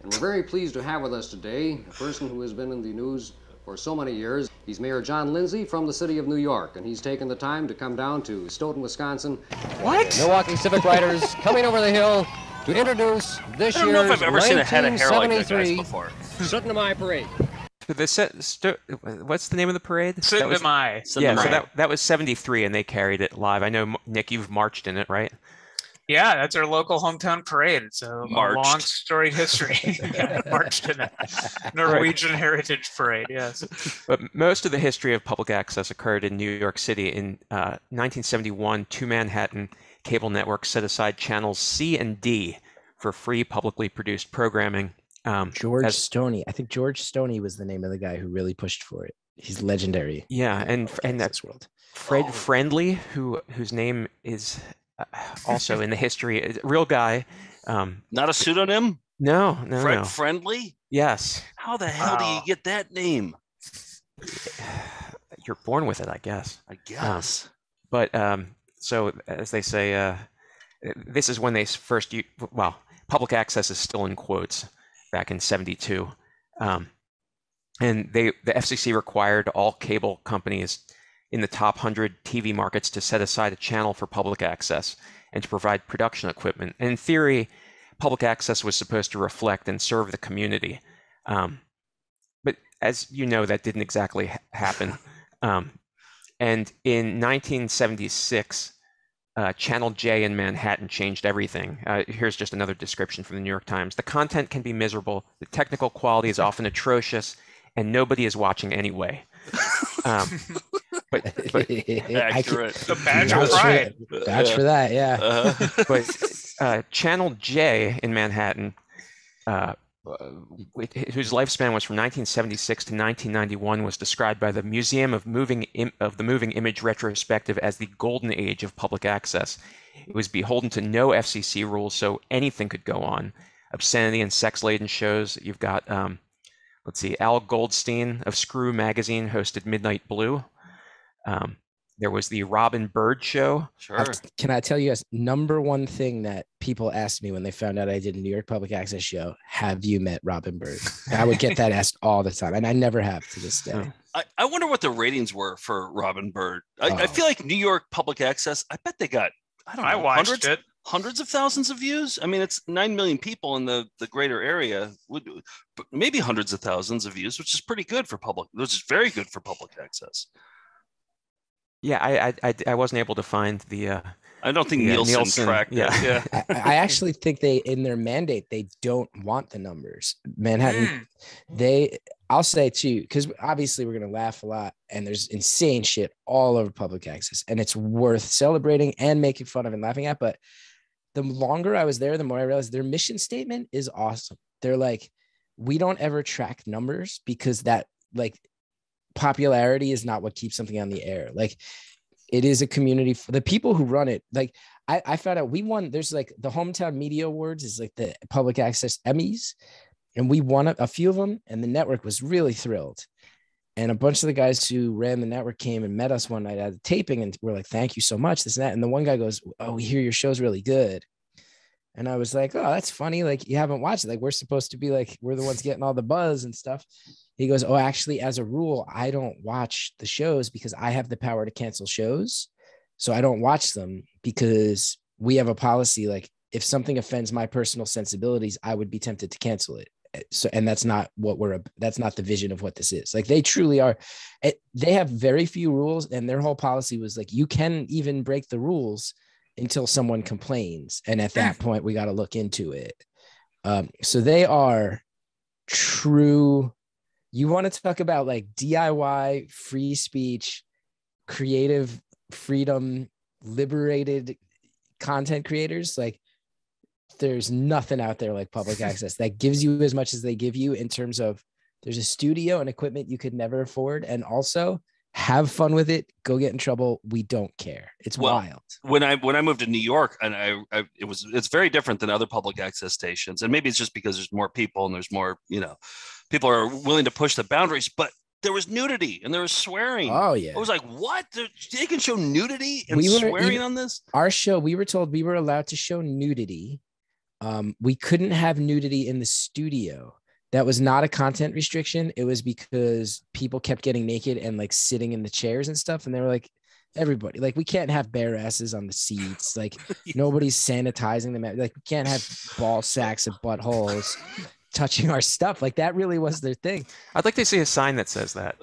[SPEAKER 13] And we're very pleased to have with us today a person who has been in the news for so many years. He's Mayor John Lindsay from the city of New York, and he's taken the time to come down to Stoughton, Wisconsin.
[SPEAKER 2] What?
[SPEAKER 12] Milwaukee Civic Riders coming over the hill to introduce this year's
[SPEAKER 1] I don't know if I've ever seen a head of hair like that guys before.
[SPEAKER 12] Stoughton Mai Parade.
[SPEAKER 3] What's the name of the parade?
[SPEAKER 2] Stoughton Mai.
[SPEAKER 3] Yeah, so that was 73, and they carried it live. I know, Nick, you've marched in it, right?
[SPEAKER 2] Yeah, that's our local hometown parade. It's a long storied history. Marched in a Norwegian Heritage Parade, yes.
[SPEAKER 3] But most of the history of public access occurred in New York City. In 1971, two Manhattan cable networks set aside channels C and D for free publicly produced programming.
[SPEAKER 9] George Stoney. I think George Stoney was the name of the guy who really pushed for it. He's legendary.
[SPEAKER 3] Yeah, and that's
[SPEAKER 9] world.
[SPEAKER 3] Fred Friendly, whose name is also in the history, real guy.
[SPEAKER 1] Not a pseudonym?
[SPEAKER 3] No.
[SPEAKER 1] Friendly?
[SPEAKER 3] Yes.
[SPEAKER 1] How the hell do you get that name?
[SPEAKER 3] You're born with it, I guess.
[SPEAKER 1] I guess.
[SPEAKER 3] But so as they say, this is when they first public access is still in quotes back in 72. And the FCC required all cable companies in the top 100 TV markets to set aside a channel for public access and to provide production equipment. And in theory, public access was supposed to reflect and serve the community. But as you know, that didn't exactly happen. And in 1976, Channel J in Manhattan changed everything. Here's just another description from the New York Times. The content can be miserable, the technical quality is often atrocious, and nobody is watching anyway. But
[SPEAKER 1] accurate.
[SPEAKER 2] The badge of pride.
[SPEAKER 9] Badge for that, yeah.
[SPEAKER 3] But Channel J in Manhattan, whose lifespan was from 1976 to 1991, was described by the Museum of the Moving Image Retrospective as the golden age of public access. It was beholden to no FCC rules, so anything could go on. Obscenity and sex-laden shows. You've got, Al Goldstein of Screw Magazine hosted Midnight Blue. There was the Robin Bird Show.
[SPEAKER 1] Sure.
[SPEAKER 9] Can I tell you guys, number one thing that people asked me when they found out I did a New York Public Access show, have you met Robin Bird? I would get that asked all the time, and I never have to this day.
[SPEAKER 1] I wonder what the ratings were for Robin Bird. I feel like New York Public Access, I bet they got,
[SPEAKER 2] I watched
[SPEAKER 1] hundreds of thousands of views. I mean, it's 9 million people in the greater area, maybe hundreds of thousands of views, which is pretty good for which is very good for public access.
[SPEAKER 3] Yeah, I wasn't able to find the.
[SPEAKER 1] I don't think Nielsen tracked it. Yeah.
[SPEAKER 9] I actually think in their mandate, they don't want the numbers. Manhattan, I'll say too, because obviously we're going to laugh a lot and there's insane shit all over public access and it's worth celebrating and making fun of and laughing at. But the longer I was there, the more I realized their mission statement is awesome. They're like, we don't ever track numbers because that popularity is not what keeps something on the air. Like, it is a community for the people who run it. Like, I found out we won. There's like the Hometown Media Awards is like the public access Emmys, and we won a few of them. And the network was really thrilled. And a bunch of the guys who ran the network came and met us one night at the taping, and we're like, "Thank you so much." This and that. And the one guy goes, "Oh, we hear your show's really good." And I was like, "Oh, that's funny. Like, you haven't watched it. Like, we're supposed to be like, we're the ones getting all the buzz and stuff." He goes, "Oh, actually, as a rule, I don't watch the shows because I have the power to cancel shows. So I don't watch them because we have a policy. Like, if something offends my personal sensibilities, I would be tempted to cancel it. So, and that's not that's not the vision of what this is. Like, they truly are. They have very few rules. And their whole policy was like, you can even break the rules until someone complains. And at that point, we got to look into it. So they are true. You want to talk about like DIY, free speech, creative freedom, liberated content creators. Like, there's nothing out there like public access that gives you as much as they give you in terms of there's a studio and equipment you could never afford. And also have fun with it. Go get in trouble. We don't care. It's wild.
[SPEAKER 1] When I moved to New York, and it's very different than other public access stations. And maybe it's just because there's more people and there's more, people are willing to push the boundaries, but there was nudity and there was swearing.
[SPEAKER 9] Oh yeah.
[SPEAKER 1] I was like, what? They can show nudity and swearing on this?
[SPEAKER 9] Our show, we were told we were allowed to show nudity. We couldn't have nudity in the studio. That was not a content restriction. It was because people kept getting naked and like sitting in the chairs and stuff. And they were like, everybody, like, we can't have bare asses on the seats. Like, nobody's sanitizing them. Like, we can't have ball sacks and buttholes touching our stuff. Like, that really was their thing.
[SPEAKER 3] I'd like to see a sign that says that,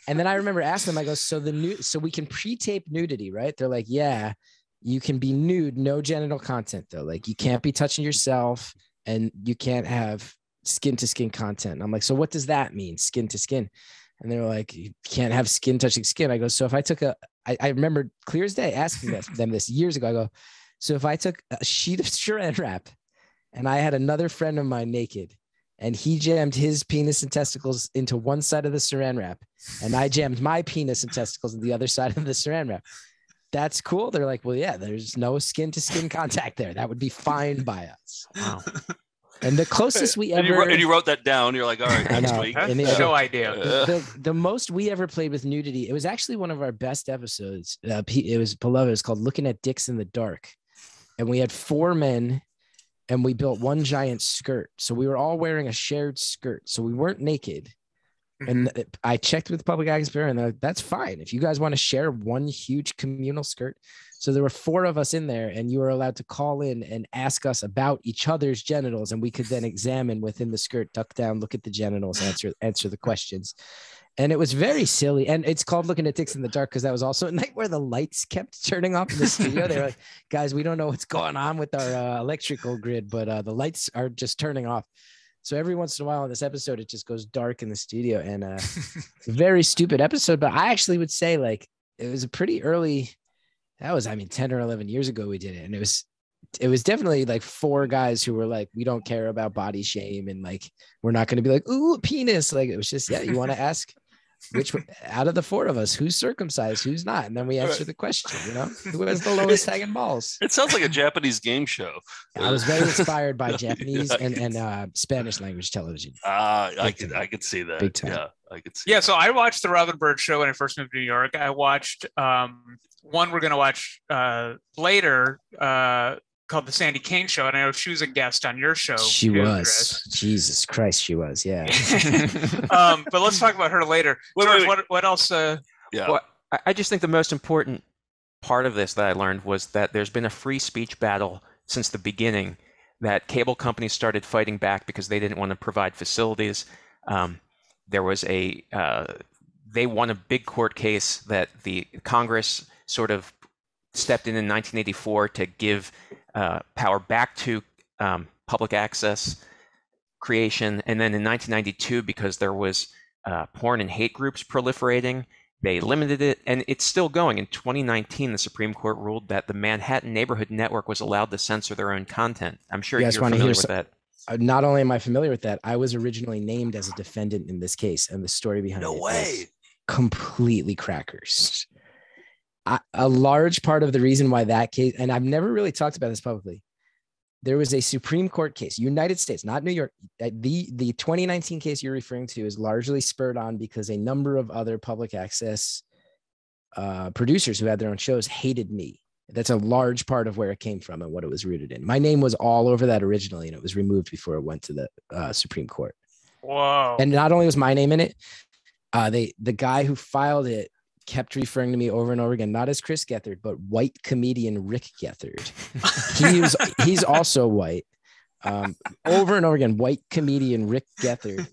[SPEAKER 9] And then I remember asking them, I go, so we can pre-tape nudity, right? They're like, yeah, you can be nude, no genital content though. Like, you can't be touching yourself and you can't have skin to skin content. And I'm like, so what does that mean? Skin to skin. And they're like, you can't have skin touching skin. I go, so if I took I remember clear as day asking them this years ago. I go, so if I took a sheet of saran wrap and I had another friend of mine naked and he jammed his penis and testicles into one side of the saran wrap and I jammed my penis and testicles on the other side of the saran wrap, that's cool. They're like, well, yeah, there's no skin to skin contact there. That would be fine by us. Wow. And the closest we ever
[SPEAKER 1] and you wrote that down. You're like, all right, next week.
[SPEAKER 2] That's no idea.
[SPEAKER 9] The most we ever played with nudity. It was actually one of our best episodes. It was beloved. It was called "Looking at Dicks in the Dark," and we had 4 men, and we built one giant skirt. So we were all wearing a shared skirt. So we weren't naked. And I checked with Public Access Battle, and they're like, that's fine if you guys want to share one huge communal skirt. So there were 4 of us in there, and you were allowed to call in and ask us about each other's genitals, and we could then examine within the skirt, duck down, look at the genitals, answer the questions. And it was very silly. And it's called Looking at Dicks in the Dark because that was also a night where the lights kept turning off in the studio. They were like, guys, we don't know what's going on with our electrical grid, but the lights are just turning off. So every once in a while in this episode, it just goes dark in the studio, and it's a very stupid episode. But I actually would say, like, it was a pretty early. That was, 10 or 11 years ago we did it, and it was definitely like 4 guys who were like, we don't care about body shame, and like we're not going to be like, ooh, penis. Like it was just, yeah, you want to ask which out of the 4 of us, who's circumcised, who's not, and then we answer the question. Who has the lowest hanging balls?
[SPEAKER 1] It sounds like a Japanese game show.
[SPEAKER 9] I was very inspired by Japanese and Spanish language television.
[SPEAKER 1] I could see that.
[SPEAKER 9] Big time.
[SPEAKER 1] Yeah, I could see.
[SPEAKER 2] Yeah, so I watched the Robin Bird show when I first moved to New York. I watched one we're going to watch later called the Sandy Kane Show, and I know she was a guest on your show.
[SPEAKER 9] She was. Jesus Christ, she was. Yeah.
[SPEAKER 2] But let's talk about her later. George, what else?
[SPEAKER 3] Well, I just think the most important part of this that I learned was that there's been a free speech battle since the beginning, that cable companies started fighting back because they didn't want to provide facilities. There was they won a big court case that the Congress sort of stepped in 1984 to give power back to public access creation. And then in 1992, because there was porn and hate groups proliferating, they limited it, and it's still going. In 2019, the Supreme Court ruled that the Manhattan Neighborhood Network was allowed to censor their own content. I'm sure you're familiar with that.
[SPEAKER 9] Not only am I familiar with that, I was originally named as a defendant in this case, and the story behind it is completely crackers. A large part of the reason why that case, and I've never really talked about this publicly, there was a Supreme Court case, United States, not New York. The 2019 case you're referring to is largely spurred on because a number of other public access producers who had their own shows hated me. That's a large part of where it came from and what it was rooted in. My name was all over that originally, and it was removed before it went to the Supreme Court.
[SPEAKER 2] Whoa.
[SPEAKER 9] And not only was my name in it, the guy who filed it kept referring to me over and over again, not as Chris Gethard, but white comedian Rick Gethard. He's also white. Over and over again, white comedian Rick Gethard.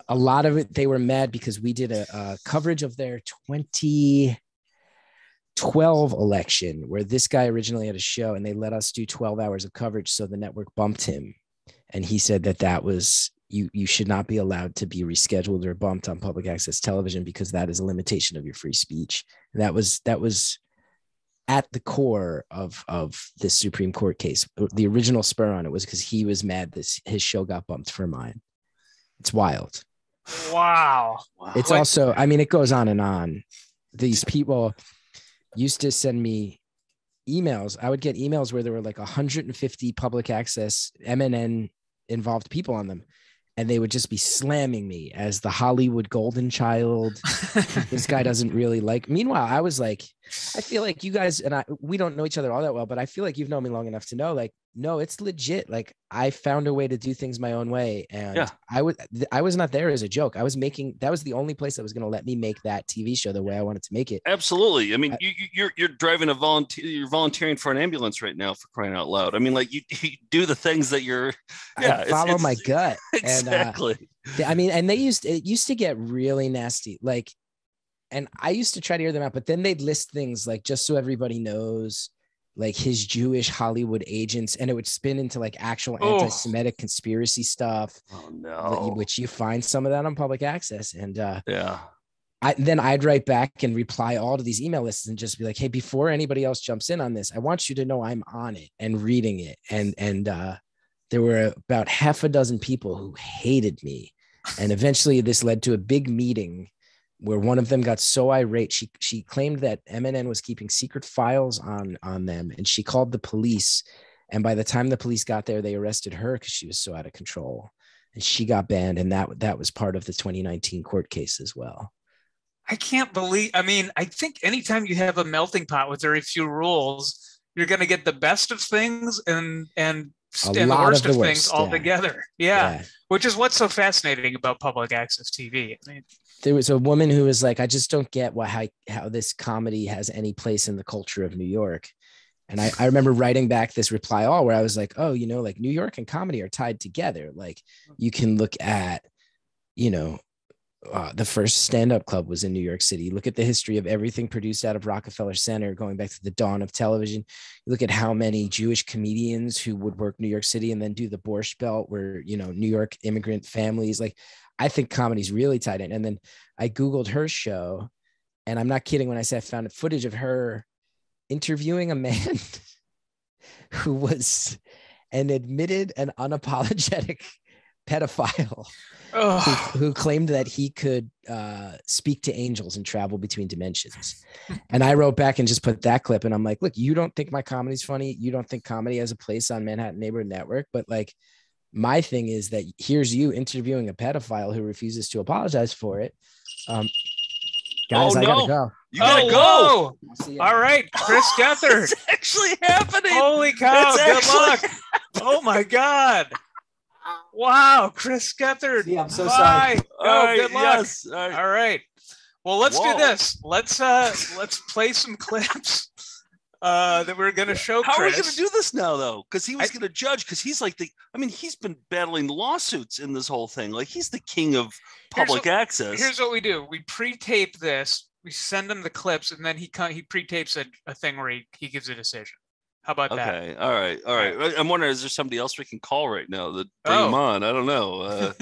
[SPEAKER 9] A lot of it, they were mad because we did a coverage of their 2012 election where this guy originally had a show, and they let us do 12 hours of coverage. So the network bumped him, and he said that was, you should not be allowed to be rescheduled or bumped on public access television because that is a limitation of your free speech. And that was at the core of this Supreme Court case. The original spur on it was because he was mad that his show got bumped for mine. It's wild.
[SPEAKER 2] Wow.
[SPEAKER 9] It's also, it goes on and on. These people used to send me emails. I would get emails where there were like 150 public access MNN involved people on them. And they would just be slamming me as the Hollywood golden child. This guy doesn't really like. Meanwhile, I was like, I feel like you guys and we don't know each other all that well, but I feel like you've known me long enough to know, like, no, it's legit. Like, I found a way to do things my own way. And I was not there as a joke. That was the only place that was going to let me make that TV show the way I wanted to make it.
[SPEAKER 1] Absolutely. You're driving you're volunteering for an ambulance right now, for crying out loud. Like you do the things that
[SPEAKER 9] I follow my gut.
[SPEAKER 1] Exactly.
[SPEAKER 9] And it used to get really nasty. Like, and I used to try to hear them out, but then they'd list things like, just so everybody knows, like his Jewish Hollywood agents, and it would spin into like actual anti-Semitic conspiracy stuff.
[SPEAKER 1] Oh no!
[SPEAKER 9] Which you find some of that on public access, and
[SPEAKER 1] yeah.
[SPEAKER 9] Then I'd write back and reply all to these email lists and just be like, hey, before anybody else jumps in on this, I want you to know I'm on it and reading it. And there were about half a dozen people who hated me, and eventually this led to a big meeting where one of them got so irate, she claimed that MNN was keeping secret files on them, and she called the police. And by the time the police got there, they arrested her because she was so out of control, and she got banned. And that was part of the 2019 court case as well.
[SPEAKER 2] I can't believe. I mean, I think anytime you have a melting pot with very few rules, you're going to get the best of things and the worst of things all together. Yeah. Which is what's so fascinating about public access TV. I mean,
[SPEAKER 9] there was a woman who was like, I just don't get how this comedy has any place in the culture of New York. And I remember writing back this reply all where I was like, oh, like New York and comedy are tied together. Like you can look at, the first stand-up club was in New York City. Look at the history of everything produced out of Rockefeller Center, going back to the dawn of television. You look at how many Jewish comedians who would work New York City and then do the Borscht Belt, where, New York immigrant families. Like, I think comedy's really tied in. And then I Googled her show, and I'm not kidding when I say I found footage of her interviewing a man who was an admitted and unapologetic pedophile. Who claimed that he could speak to angels and travel between dimensions. And I wrote back and just put that clip, and I'm like, look, you don't think my comedy's funny. You don't think comedy has a place on Manhattan Neighborhood Network. But like, my thing is that here's you interviewing a pedophile who refuses to apologize for it. Guys, I gotta go.
[SPEAKER 2] You gotta go. All right, Chris Gethard.
[SPEAKER 1] It's actually happening.
[SPEAKER 2] Holy cow. Good luck. Oh my God. Wow, Chris Gethard.
[SPEAKER 9] Yeah, I'm so sorry.
[SPEAKER 2] Oh, good luck.
[SPEAKER 1] Yes.
[SPEAKER 2] All right. Well, let's do this. Let's play some clips that we're gonna show Chris.
[SPEAKER 1] How are we gonna do this now, though? Because he was gonna judge. Because he's like he's been battling lawsuits in this whole thing. Like, he's the king of public access.
[SPEAKER 2] Here's what we do: we pre-tape this. We send him the clips, and then he pre-tapes a thing where he gives a decision. How about that?
[SPEAKER 1] Okay. All right. I'm wondering, is there somebody else we can call right now that bring him on? I don't know.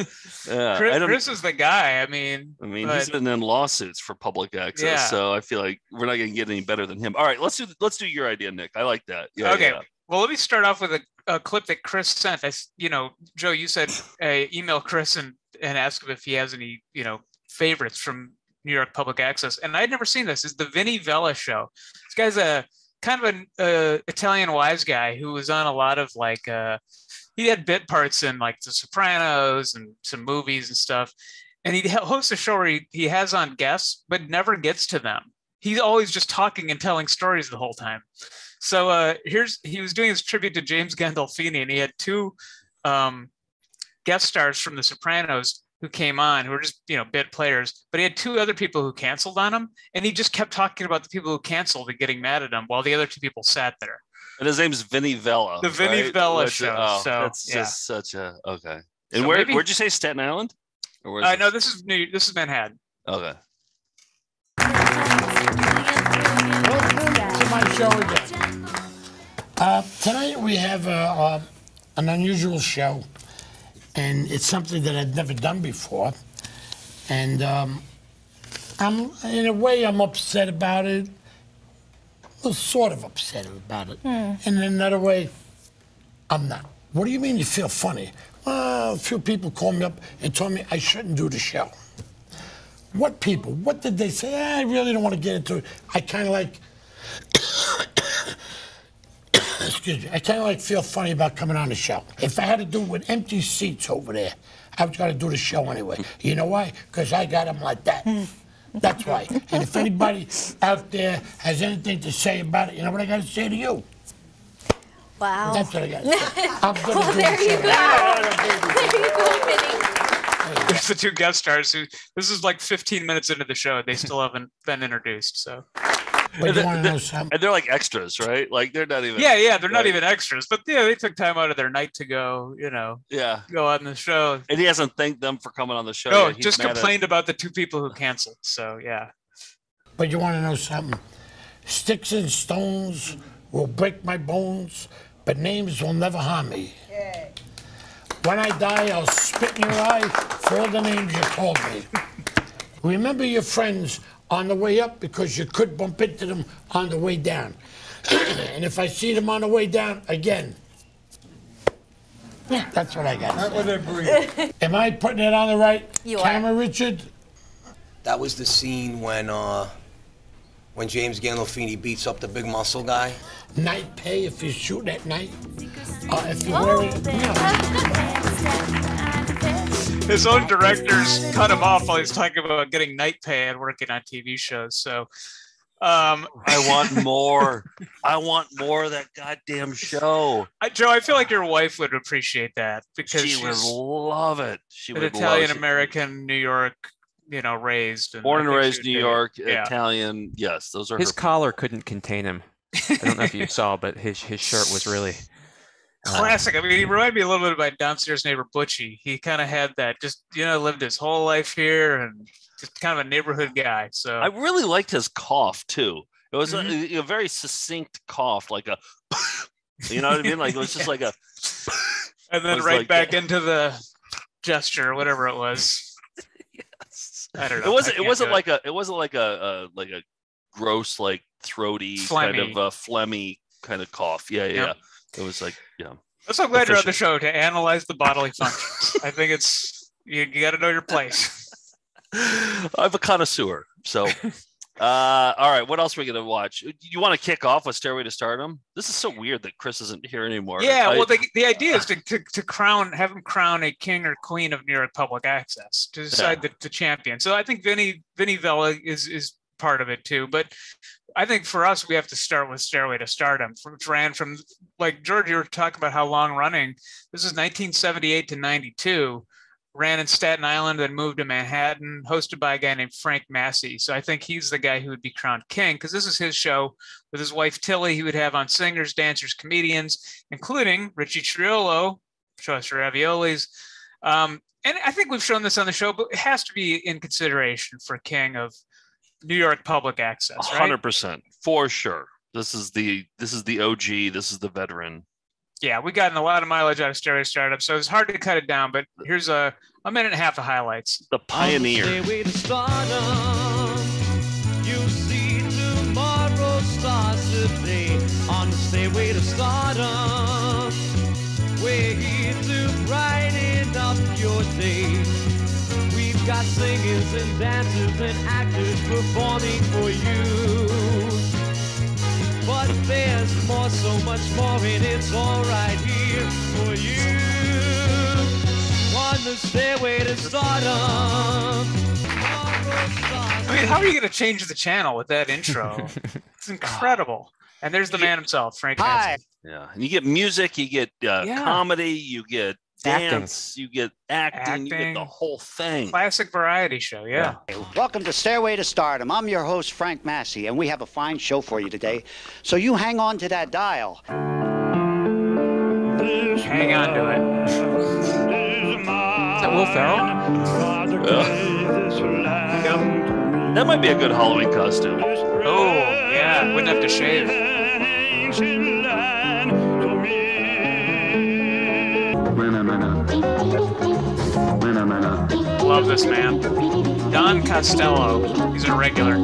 [SPEAKER 1] Yeah,
[SPEAKER 2] Chris is the guy. I mean,
[SPEAKER 1] he's been in lawsuits for public access, so I feel like we're not going to get any better than him. All right, let's do your idea, Nick. I like that. Yeah,
[SPEAKER 2] okay.
[SPEAKER 1] Yeah.
[SPEAKER 2] Well, let me start off with a clip that Chris sent. Joe, you said email Chris and ask him if he has any, favorites from New York Public Access. And I'd never seen this. It's the Vinny Vella show. This guy's a kind of an Italian wise guy who was on a lot of he had bit parts in like The Sopranos and some movies and stuff. And he hosts a show where he has on guests, but never gets to them. He's always just talking and telling stories the whole time. So he was doing his tribute to James Gandolfini, and he had two guest stars from The Sopranos who came on, who were just, bit players, but he had two other people who canceled on him, and he just kept talking about the people who canceled and getting mad at him while the other two people sat there.
[SPEAKER 1] And his name's Vinny Vella.
[SPEAKER 2] The Vinny Vella show.
[SPEAKER 1] That's just such a okay. And so where'd you say, Staten Island? Or
[SPEAKER 2] no, this is Manhattan.
[SPEAKER 1] Okay.
[SPEAKER 14] Welcome to my show again. Tonight we have an unusual show. And it's something that I've never done before. And I'm upset about it. Well, sort of upset about it. And in another way, I'm not. What do you mean you feel funny? Well, a few people called me up and told me I shouldn't do the show. What people? What did they say? I really don't want to get into it. I kind of like... Excuse me. I kind of feel funny about coming on the show. If I had to do it with empty seats over there, I was going to do the show anyway. You know why? Because I got them like that. That's why. And if anybody out there has anything to say about it, you know what I got to say to you?
[SPEAKER 15] Wow.
[SPEAKER 14] That's what I got to say. I'm going to
[SPEAKER 15] well,
[SPEAKER 14] do
[SPEAKER 15] there
[SPEAKER 14] the
[SPEAKER 15] you
[SPEAKER 14] show.
[SPEAKER 15] go. There you go, Vinny.
[SPEAKER 2] There's the two guest stars who, this is like 15 minutes into the show. They still haven't been introduced, so...
[SPEAKER 14] But you want to know something?
[SPEAKER 1] And they're like extras, right? Like, they're not even...
[SPEAKER 2] Yeah, they're not even extras. But, they took time out of their night to go, go on the show.
[SPEAKER 1] And he hasn't thanked them for coming on the show.
[SPEAKER 2] No, just complained about the two people who canceled. So, yeah.
[SPEAKER 14] But you want to know something? Sticks and stones will break my bones, but names will never harm me. Yeah. When I die, I'll spit in your eye for all the names you called me. Remember your friends on the way up, because you could bump into them on the way down. And if I see them on the way down, again, that's what I got to say. Am I putting it on the right camera, Richard?
[SPEAKER 16] That was the scene when James Gandolfini beats up the big muscle guy.
[SPEAKER 14] Night pay if you shoot at night. If you're wearing
[SPEAKER 2] His own directors cut him off while he's talking about getting night pay and working on TV shows. So
[SPEAKER 1] I want more. I want more of that goddamn show.
[SPEAKER 2] Joe, I feel like your wife would appreciate that because
[SPEAKER 1] she would love it. She would
[SPEAKER 2] Italian American, New York, raised. And
[SPEAKER 1] born and raised New York, Italian. Yes, those are
[SPEAKER 3] his collar couldn't contain him. I don't know if you saw, but his shirt was really
[SPEAKER 2] classic. I mean, he reminded me a little bit of my downstairs neighbor Butchie. He kind of had that, just lived his whole life here and just kind of a neighborhood guy. So
[SPEAKER 1] I really liked his cough too. It was a very succinct cough, like a, you know what I mean? Like it was just like a,
[SPEAKER 2] and then right back into the gesture, whatever it was.
[SPEAKER 1] Yes.
[SPEAKER 2] I don't know.
[SPEAKER 1] It wasn't like a gross, like throaty kind of phlegmy kind of cough. Yeah. Yep. It was like, I'm
[SPEAKER 2] so glad you're on the show to analyze the bodily functions. I think it's you got to know your place.
[SPEAKER 1] I'm a connoisseur. So, all right, what else are we going to watch? You want to kick off with Stairway to Stardom? This is so weird that Chris isn't here anymore.
[SPEAKER 2] Yeah, well, the idea is to have him crown a king or queen of New York Public Access to decide the champion. So I think Vinny Vella is part of it too, but I think for us, we have to start with Stairway to Stardom, which ran from, like George, you were talking about how long running. This is 1978 to 92, ran in Staten Island, then moved to Manhattan, hosted by a guy named Frank Massey. So I think he's the guy who would be crowned king because this is his show with his wife Tilly. He would have on singers, dancers, comedians, including Richie Triolo, show us your raviolis. And I think we've shown this on the show, but it has to be in consideration for king of New York Public Access, right?
[SPEAKER 1] 100%, for sure. This is the OG. This is the veteran.
[SPEAKER 2] Yeah, we gotten a lot of mileage out of Stairway to Stardom, so it's hard to cut it down. But here's a minute and a half of highlights.
[SPEAKER 1] The pioneer.
[SPEAKER 10] Stairway to Stardom. You see tomorrow starts today on the Stairway to Stardom. We're here to brighten up your day. We've got singers and dancers and actors performing for you. But there's more, so much more, and it's all right here for you. On the Stairway to Stardom.
[SPEAKER 2] I mean, how are you going to change the channel with that intro? It's incredible. And there's the man himself, Frank Massey.
[SPEAKER 1] Yeah, and you get music, you get comedy, you get dance, you get acting, you get the whole thing.
[SPEAKER 2] Classic variety show, yeah.
[SPEAKER 17] Welcome to Stairway to Stardom. I'm your host, Frank Massey, and we have a fine show for you today. So you hang on to that dial.
[SPEAKER 2] Hang on to it.
[SPEAKER 3] Is that Will Ferrell?
[SPEAKER 1] That might be a good Halloween costume.
[SPEAKER 2] Oh, yeah, wouldn't have to shave. Love this man. Don Costello. He's a regular.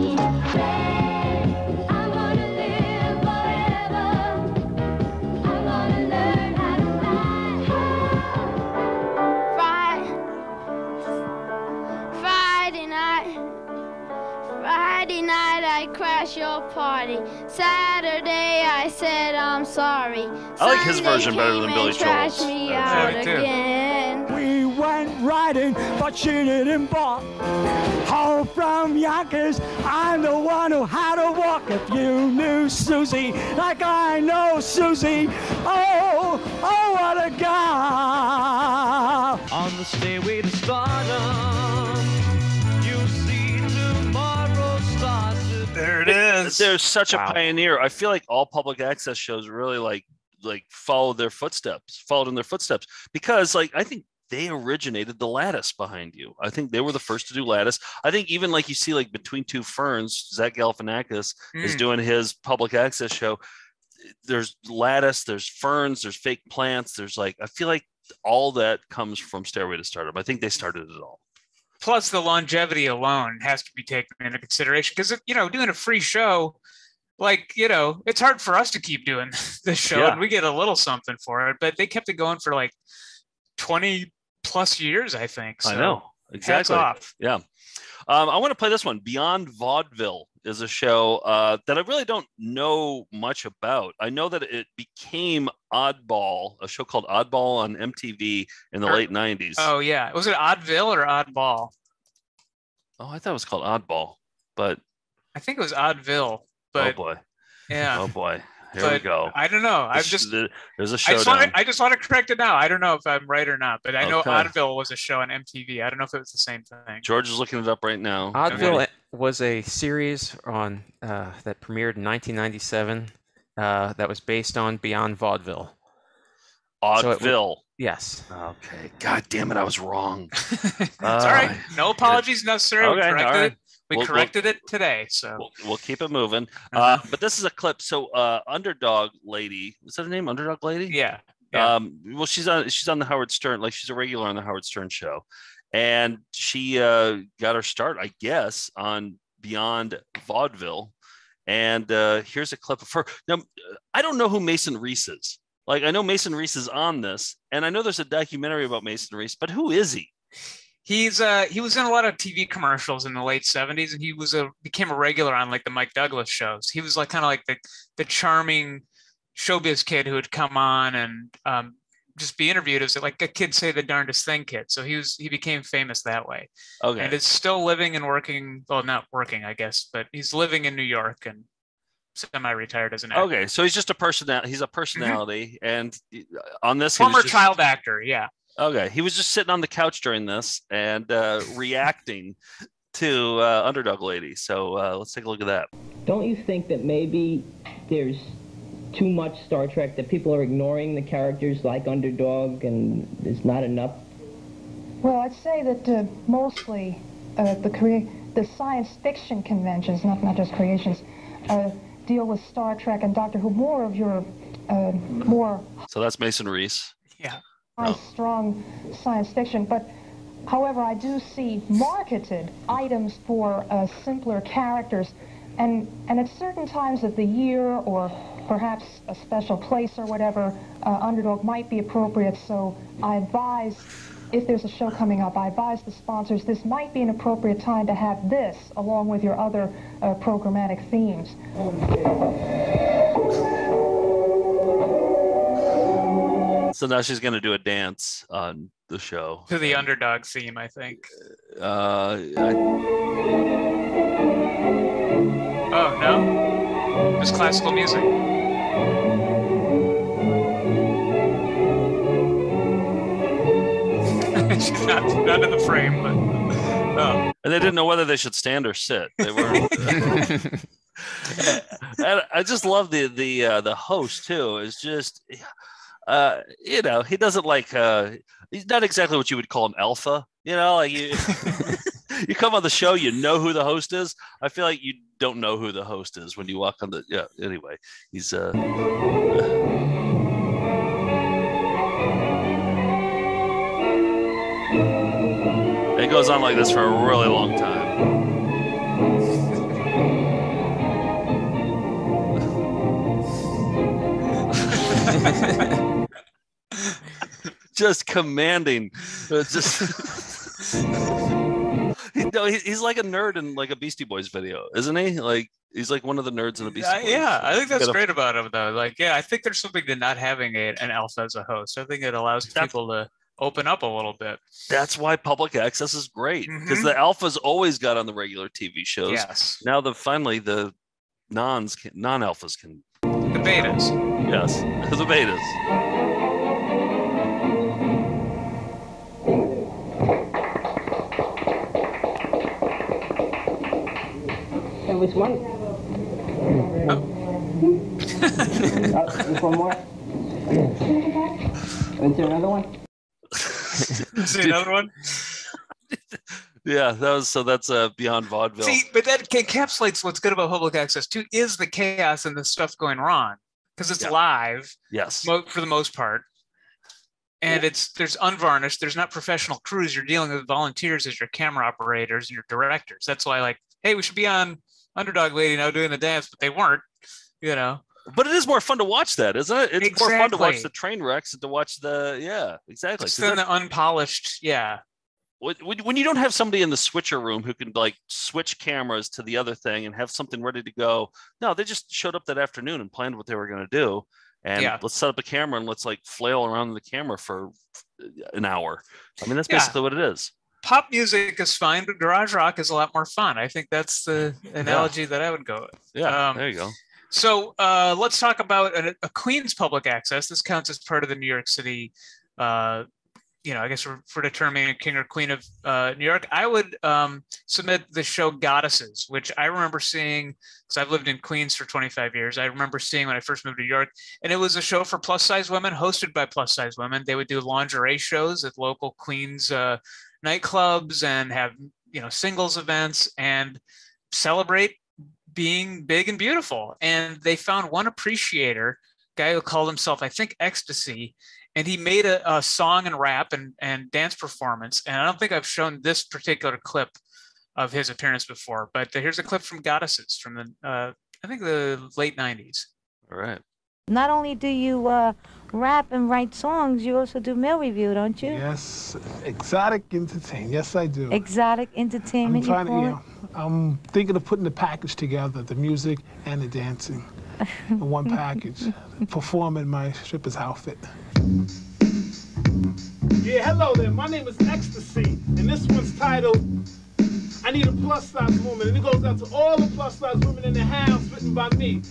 [SPEAKER 18] Friday night I crashed your party. Saturday I said I'm sorry.
[SPEAKER 1] I like his version better than Billy Joel's.
[SPEAKER 18] Me out again.
[SPEAKER 10] We went riding, but she didn't balk. Home from Yonkers, I'm the one who had to walk. If you knew Susie like I know Susie, oh, what a guy. On the Stairway to Stardom, you see tomorrow stars.
[SPEAKER 2] There it is.
[SPEAKER 1] There's such a pioneer. I feel like all public access shows really like followed in their footsteps, because I think they originated the lattice behind you. I think they were the first to do lattice. I think even like you see like Between Two Ferns, Zach Galifianakis is doing his public access show. There's lattice, there's ferns, there's fake plants. There's I feel like all that comes from Stairway to Stardom. I think they started it all.
[SPEAKER 2] Plus the longevity alone has to be taken into consideration because, doing a free show, it's hard for us to keep doing this show and we get a little something for it, but they kept it going for 20 plus years, I think. So.
[SPEAKER 1] I know. exactly.
[SPEAKER 2] Hats off.
[SPEAKER 1] Yeah. I want to play this one. Beyond Vaudeville is a show that I really don't know much about. I know that it became Oddball, a show called Oddball on MTV in the late 90s.
[SPEAKER 2] Oh, yeah. Was it Oddville or Oddball?
[SPEAKER 1] Oh, I thought it was called Oddball, but
[SPEAKER 2] I think it was Oddville. But
[SPEAKER 1] oh boy.
[SPEAKER 2] Yeah.
[SPEAKER 1] Oh boy. Here we go.
[SPEAKER 2] I don't know.
[SPEAKER 1] There's a showdown.
[SPEAKER 2] I just want to correct it now. I don't know if I'm right or not, but I know
[SPEAKER 1] Okay.
[SPEAKER 2] Oddville was a show on MTV. I don't know if it was the same thing.
[SPEAKER 1] George is looking it up right now.
[SPEAKER 3] Oddville was a series on that premiered in 1997 that was based on Beyond Vaudeville.
[SPEAKER 1] Oddville.
[SPEAKER 3] Yes.
[SPEAKER 1] Okay. God damn it, I was wrong.
[SPEAKER 2] It's all right. No apologies necessary.
[SPEAKER 1] Okay,
[SPEAKER 2] We corrected it today, so
[SPEAKER 1] we'll keep it moving. But this is a clip. So, Underdog Lady, is that her name? Underdog Lady?
[SPEAKER 2] Yeah.
[SPEAKER 1] Well, she's on the Howard Stern, like she's a regular on the Howard Stern show, and she got her start, I guess, on Beyond Vaudeville. And here's a clip of her. Now, I don't know who Mason Reese is. Like, I know Mason Reese is on this, and I know there's a documentary about Mason Reese, but who is he?
[SPEAKER 2] he was in a lot of TV commercials in the late 70s, and he became a regular on like the Mike Douglas shows. He was like kind of like the charming showbiz kid who would come on and just be interviewed as like a kid say the darndest thing kid. So he became famous that way.
[SPEAKER 1] Okay.
[SPEAKER 2] And is still living and working. Well, not working, I guess, but he's living in New York and semi-retired as an actor.
[SPEAKER 1] Okay, so he's just a personality. He's a personality, and on this,
[SPEAKER 2] former child actor. Yeah.
[SPEAKER 1] Okay, he was just sitting on the couch during this and reacting to Underdog Lady. So let's take a look at that.
[SPEAKER 19] Don't you think that maybe there's too much Star Trek, that people are ignoring the characters like Underdog and there's not enough?
[SPEAKER 20] Well, I'd say that mostly the science fiction conventions, not just creations, deal with Star Trek and Doctor Who, more of your more...
[SPEAKER 1] So that's Mason Reese.
[SPEAKER 2] Yeah.
[SPEAKER 20] Strong science fiction, but however, I do see marketed items for simpler characters, and at certain times of the year, or perhaps a special place or whatever, Underdog might be appropriate. So I advise, if there's a show coming up, I advise the sponsors this might be an appropriate time to have this along with your other programmatic themes.
[SPEAKER 1] So now she's going to do a dance on the show.
[SPEAKER 2] To the Underdog theme, I think.
[SPEAKER 1] Oh,
[SPEAKER 2] no? Just classical music. She's not in the frame, but... Oh.
[SPEAKER 1] And they didn't know whether they should stand or sit. They were... And I just love the host, too. It's just... he doesn't like, he's not exactly what you would call an alpha, like you, you come on the show, you know who the host is. I feel like you don't know who the host is when you walk on the, anyway, he's, it goes on like this for a really long time. Just commanding. Just he's like a nerd in like a Beastie Boys video, isn't he? Like he's like one of the nerds in the Beastie Boys.
[SPEAKER 2] Yeah, I think that's great about him, though. Like, I think there's something to not having an alpha as a host. I think it allows people to open up a little bit.
[SPEAKER 1] That's why public access is great, because the alphas always got on the regular TV shows.
[SPEAKER 2] Yes.
[SPEAKER 1] Now finally the non-alphas can.
[SPEAKER 2] The betas.
[SPEAKER 1] Yes, the betas.
[SPEAKER 19] There was one. There's one more. Is there another one?
[SPEAKER 2] Is there another one?
[SPEAKER 1] Yeah, that's Beyond Vaudeville.
[SPEAKER 2] See, but that encapsulates what's good about public access too, is the chaos and the stuff going wrong, because it's live.
[SPEAKER 1] Yes.
[SPEAKER 2] For the most part. And there's unvarnished. There's not professional crews. You're dealing with volunteers as your camera operators and your directors. That's why, like, hey, we should be on Underdog Lady now doing the dance, but they weren't,
[SPEAKER 1] But it is more fun to watch that, isn't it? It's more fun to watch the train wrecks and to watch exactly.
[SPEAKER 2] It's then the unpolished,
[SPEAKER 1] when you don't have somebody in the switcher room who can like switch cameras to the other thing and have something ready to go. No, they just showed up that afternoon and planned what they were going to do. And let's set up a camera and let's like flail around the camera for an hour. I mean, that's basically what it is.
[SPEAKER 2] Pop music is fine, but garage rock is a lot more fun. I think that's the analogy that I would go with.
[SPEAKER 1] Yeah, there you go.
[SPEAKER 2] So let's talk about a Queens public access. This counts as part of the New York City, I guess for determining a king or queen of New York. I would submit the show Goddesses, which I remember seeing, because I've lived in Queens for 25 years. I remember seeing when I first moved to New York, and it was a show for plus-size women, hosted by plus-size women. They would do lingerie shows at local Queens nightclubs and have, singles events and celebrate being big and beautiful. And they found one appreciator, guy who called himself, I think, Ecstasy, and he made a song and rap and dance performance. And I don't think I've shown this particular clip of his appearance before, but here's a clip from Goddesses from the I think the late 90s.
[SPEAKER 1] All right.
[SPEAKER 21] Not only do you rap and write songs, you also do meal review, don't you?
[SPEAKER 22] Yes, exotic entertainment. Yes, I do.
[SPEAKER 21] Exotic entertainment.
[SPEAKER 22] I'm thinking of putting the package together, the music and the dancing, in one package. Perform in my stripper's outfit. Yeah, hello there. My name is Ecstasy, and this one's titled "I Need a Plus-Size Woman," and it goes out to all the plus-size women in the house, written by me.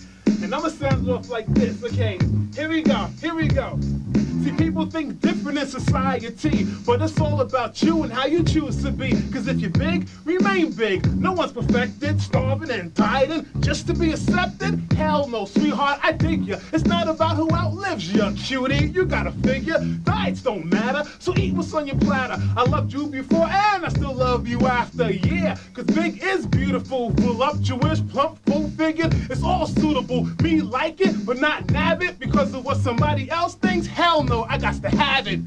[SPEAKER 22] And I'm gonna sound it off like this, okay? Here we go, here we go. See, people think different in society, but it's all about you and how you choose to be. Cause if you're big, remain big. No one's perfected, starving and dying just to be accepted. Hell no, sweetheart, I dig ya. It's not about who outlives you, cutie. You gotta figure, diets don't matter, so eat what's on your platter. I loved you before and I still love you after, yeah. Cause big is beautiful, voluptuous, plump, full-figured. It's all suitable. Me like it, but not nab it because of what somebody else thinks. Hell no, I got to have it.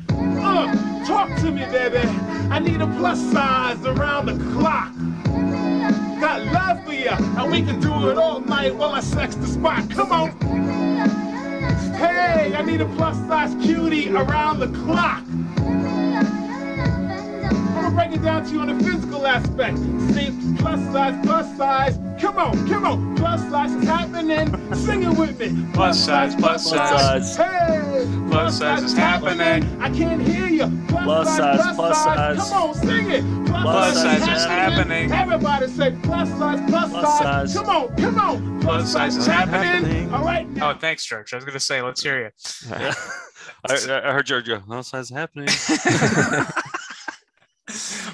[SPEAKER 22] Talk to me, baby. I need a plus size around the clock. Got love for you, and we can do it all night while I sex the spot. Come on. Hey, I need a plus size cutie around the clock. I'm gonna break it down to you on the physical aspect. See, plus size, come on, plus size is happening. Sing it with me.
[SPEAKER 2] Plus size.
[SPEAKER 22] Hey,
[SPEAKER 2] plus size is happening.
[SPEAKER 22] I can't hear you.
[SPEAKER 1] Plus size.
[SPEAKER 22] Come on, sing it.
[SPEAKER 2] Plus size is happening.
[SPEAKER 22] Everybody say plus size. Come on. Plus size is happening. All right.
[SPEAKER 2] Oh, thanks, George. I was gonna say, let's hear you.
[SPEAKER 1] Yeah. I heard George go, plus size is happening.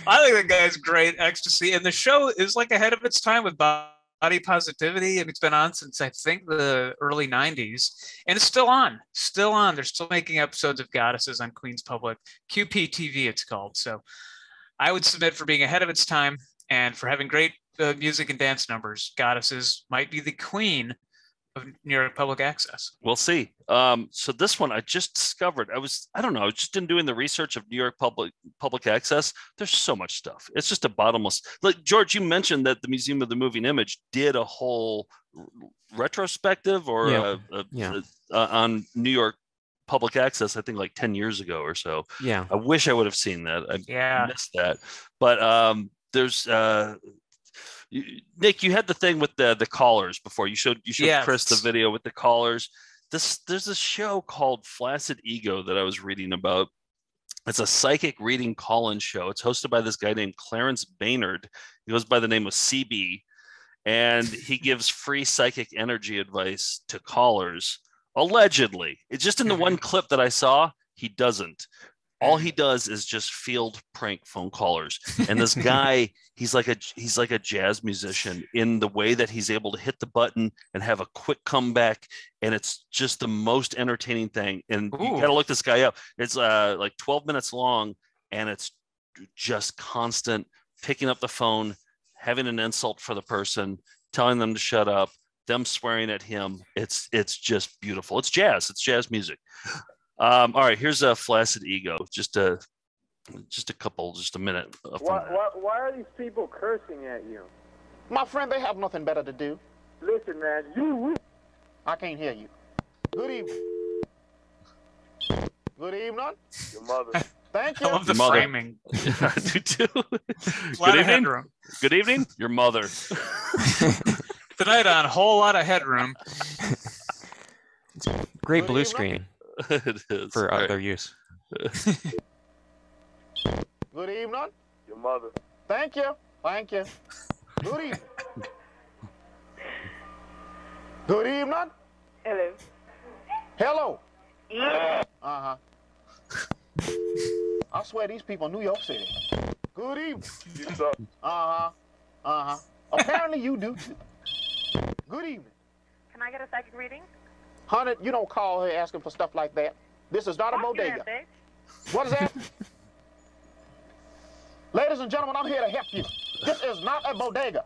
[SPEAKER 2] I think that guy's great, Ecstasy, and the show is like ahead of its time with body positivity, and it's been on since I think the early 90s, and it's still on. They're still making episodes of Goddesses on Queens Public, QPTV it's called. So I would submit for being ahead of its time and for having great music and dance numbers. Goddesses might be the queen of New York Public Access.
[SPEAKER 1] We'll see. So this one I just discovered. I was just in doing the research of New York Public Access. There's so much stuff. It's just a bottomless. Like George, you mentioned that the Museum of the Moving Image did a whole retrospective or on New York Public Access, I think like 10 years ago or so.
[SPEAKER 3] Yeah.
[SPEAKER 1] I wish I would have seen that. I missed that. But there's Nick, you had the thing with the callers before. You showed Chris the video with the callers. There's a show called Flaccid Ego that I was reading about. It's a psychic reading call-in show. It's hosted by this guy named Clarence Baynard. He goes by the name of CB, and he gives free psychic energy advice to callers. Allegedly, it's just in the one clip that I saw, he doesn't. All he does is just field prank phone callers. And this guy, he's like a jazz musician in the way that he's able to hit the button and have a quick comeback. And it's just the most entertaining thing. And you got to look this guy up. It's like 12 minutes long, and it's just constant picking up the phone, having an insult for the person, telling them to shut up, them swearing at him. It's just beautiful. It's jazz music. All right, here's a Flaccid Ego. Just a minute.
[SPEAKER 11] Why are these people cursing at you?
[SPEAKER 23] My friend, they have nothing better to do.
[SPEAKER 11] Listen, man,
[SPEAKER 23] I can't hear you. Good evening. Good evening.
[SPEAKER 11] Your mother.
[SPEAKER 4] Thank you.
[SPEAKER 2] I love the
[SPEAKER 1] Mother.
[SPEAKER 2] framing.
[SPEAKER 1] I do too.
[SPEAKER 2] Good evening.
[SPEAKER 1] Good evening. Your mother.
[SPEAKER 2] Tonight on a whole lot of headroom.
[SPEAKER 3] Great blue screen
[SPEAKER 1] It is.
[SPEAKER 3] for
[SPEAKER 1] Right.
[SPEAKER 3] other use.
[SPEAKER 4] Good evening.
[SPEAKER 11] Your mother.
[SPEAKER 4] Thank you. Thank you. Good evening. Good evening.
[SPEAKER 11] Hello.
[SPEAKER 4] Hello.
[SPEAKER 11] Yeah.
[SPEAKER 4] Uh-huh. I swear these people in New York City. Good evening.
[SPEAKER 11] You suck.
[SPEAKER 4] Uh-huh. Uh-huh. Apparently you do too. Good evening.
[SPEAKER 15] Can I get a psychic reading?
[SPEAKER 4] Honey, you don't call her asking for stuff like that. This is not a bodega. What is that? Ladies and gentlemen, I'm here to help you. This is not a bodega.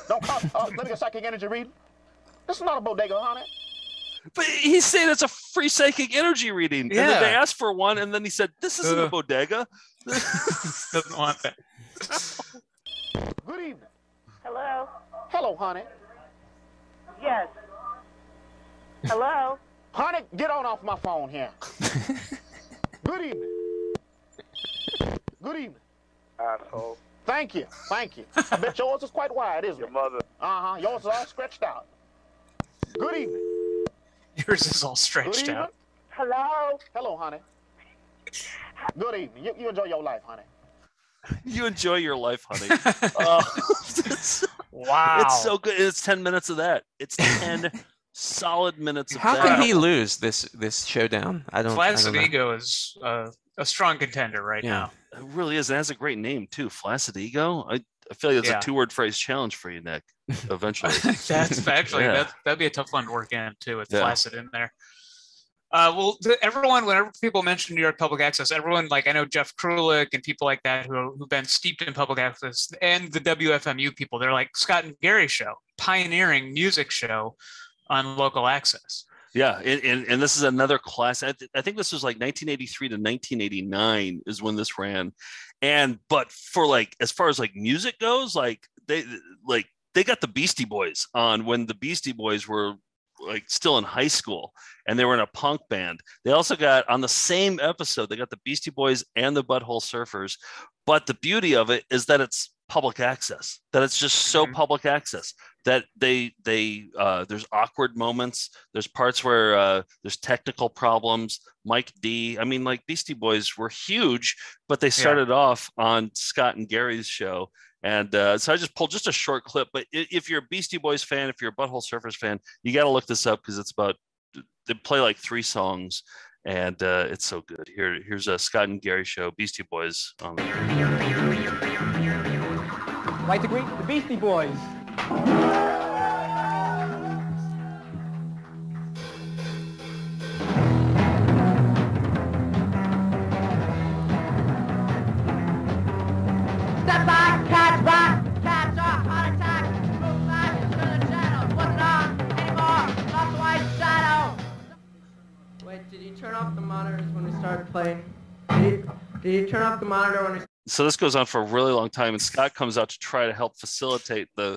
[SPEAKER 4] Don't come. Let me get psychic energy reading. This is not a bodega, honey.
[SPEAKER 1] But he's saying it's a free psychic energy reading. And then they asked for one, and then he said, this isn't a bodega.
[SPEAKER 2] Doesn't want that.
[SPEAKER 4] Good evening.
[SPEAKER 15] Hello?
[SPEAKER 4] Hello, honey.
[SPEAKER 15] Yes. Hello?
[SPEAKER 4] Honey, get on off my phone here. Good evening. Good evening.
[SPEAKER 11] Asshole.
[SPEAKER 4] Thank you. Thank you. I bet yours is quite wide, isn't it?
[SPEAKER 11] Your mother.
[SPEAKER 4] Uh-huh. Yours is all stretched out. Good evening.
[SPEAKER 2] Yours is all
[SPEAKER 4] Good
[SPEAKER 2] stretched
[SPEAKER 4] evening.
[SPEAKER 2] out.
[SPEAKER 15] Hello?
[SPEAKER 4] Hello, honey. Good evening. You enjoy your life, honey.
[SPEAKER 1] You enjoy your life, honey.
[SPEAKER 2] Wow.
[SPEAKER 1] It's so good. It's 10 minutes of that. It's 10 solid minutes of
[SPEAKER 3] How
[SPEAKER 1] that.
[SPEAKER 3] can he lose this showdown? I don't
[SPEAKER 2] Flaccid
[SPEAKER 3] know.
[SPEAKER 2] Ego is a strong contender right now.
[SPEAKER 1] It really is. It has a great name, too. Flaccid Ego. I feel like that's a 2-word phrase challenge for you, Nick, eventually.
[SPEAKER 2] That's actually, that'd be a tough one to work in, too, with Flaccid in there. Well, everyone, whenever people mention New York Public Access, everyone, like I know Jeff Krulik and people like that who've been steeped in public access, and the WFMU people, they're like Scott and Gary show, pioneering music show on local access.
[SPEAKER 1] Yeah, and this is another class. I think this was like 1983 to 1989 is when this ran, but for like as far as like music goes, like they got the Beastie Boys on when the Beastie Boys were like still in high school and they were in a punk band. They also got on the same episode, they got the Beastie Boys and the Butthole Surfers. But the beauty of it is that it's public access, that it's just so public access that there's awkward moments. There's parts where there's technical problems. Mike D. I mean, like Beastie Boys were huge, but they started off on Scott and Gary's show. And so I just pulled just a short clip, but if you're a Beastie Boys fan, if you're a Butthole Surfers fan, you got to look this up because it's about, they play like 3 songs and it's so good. Here's a Scott and Gary show, Beastie Boys.
[SPEAKER 6] Like to greet the Beastie Boys.
[SPEAKER 7] Step back, catch back, catch up, heart attack, move back into the channel, wasn't on anymore, lost white shadow.
[SPEAKER 24] Wait, did you turn off the monitors when we started playing? Did you turn off the monitor when we...
[SPEAKER 1] So this goes on for a really long time, and Scott comes out to try to help facilitate the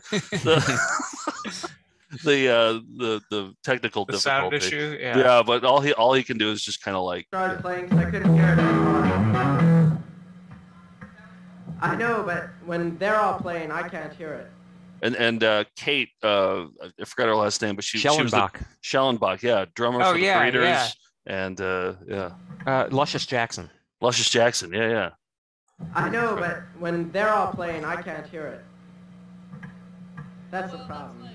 [SPEAKER 1] technical difficulty.
[SPEAKER 2] Sound issue,
[SPEAKER 1] yeah, but all he can do is just kind of like
[SPEAKER 24] started playing because I couldn't hear it anymore. I know, but when they're all playing, I can't hear it.
[SPEAKER 1] And Kate, I forgot her last name, but she was Schellenbach, drummer for the Breeders, and
[SPEAKER 3] Luscious Jackson.
[SPEAKER 1] Luscious Jackson, yeah.
[SPEAKER 24] I know, but when they're all playing, I can't hear it. That's the problem.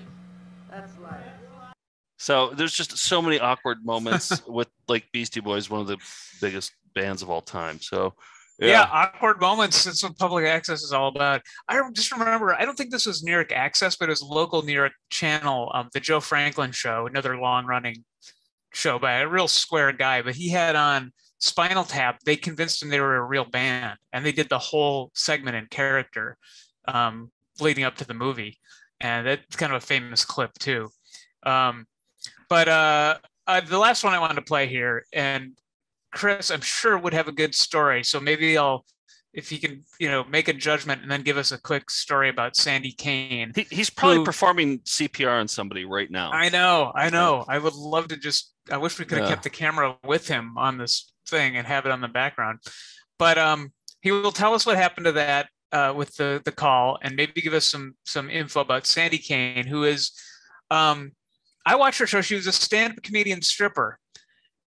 [SPEAKER 24] That's life.
[SPEAKER 1] So there's just so many awkward moments with like Beastie Boys, one of the biggest bands of all time. So
[SPEAKER 2] awkward moments. That's what public access is all about. I just remember, I don't think this was New York Access, but it was a local New York channel, the Joe Franklin Show, another long-running show by a real square guy, but he had on Spinal Tap. They convinced him they were a real band, and they did the whole segment in character leading up to the movie. And that's kind of a famous clip too. But the last one I wanted to play here, and Chris, I'm sure would have a good story. So maybe if he can, make a judgment and then give us a quick story about Sandy Kane.
[SPEAKER 1] He's probably performing CPR on somebody right now.
[SPEAKER 2] I know. I would love to I wish we could have kept the camera with him on this thing and have it on the background. But he will tell us what happened to that with the call, and maybe give us some info about Sandy Kane, who is, I watched her show. She was a stand-up comedian stripper.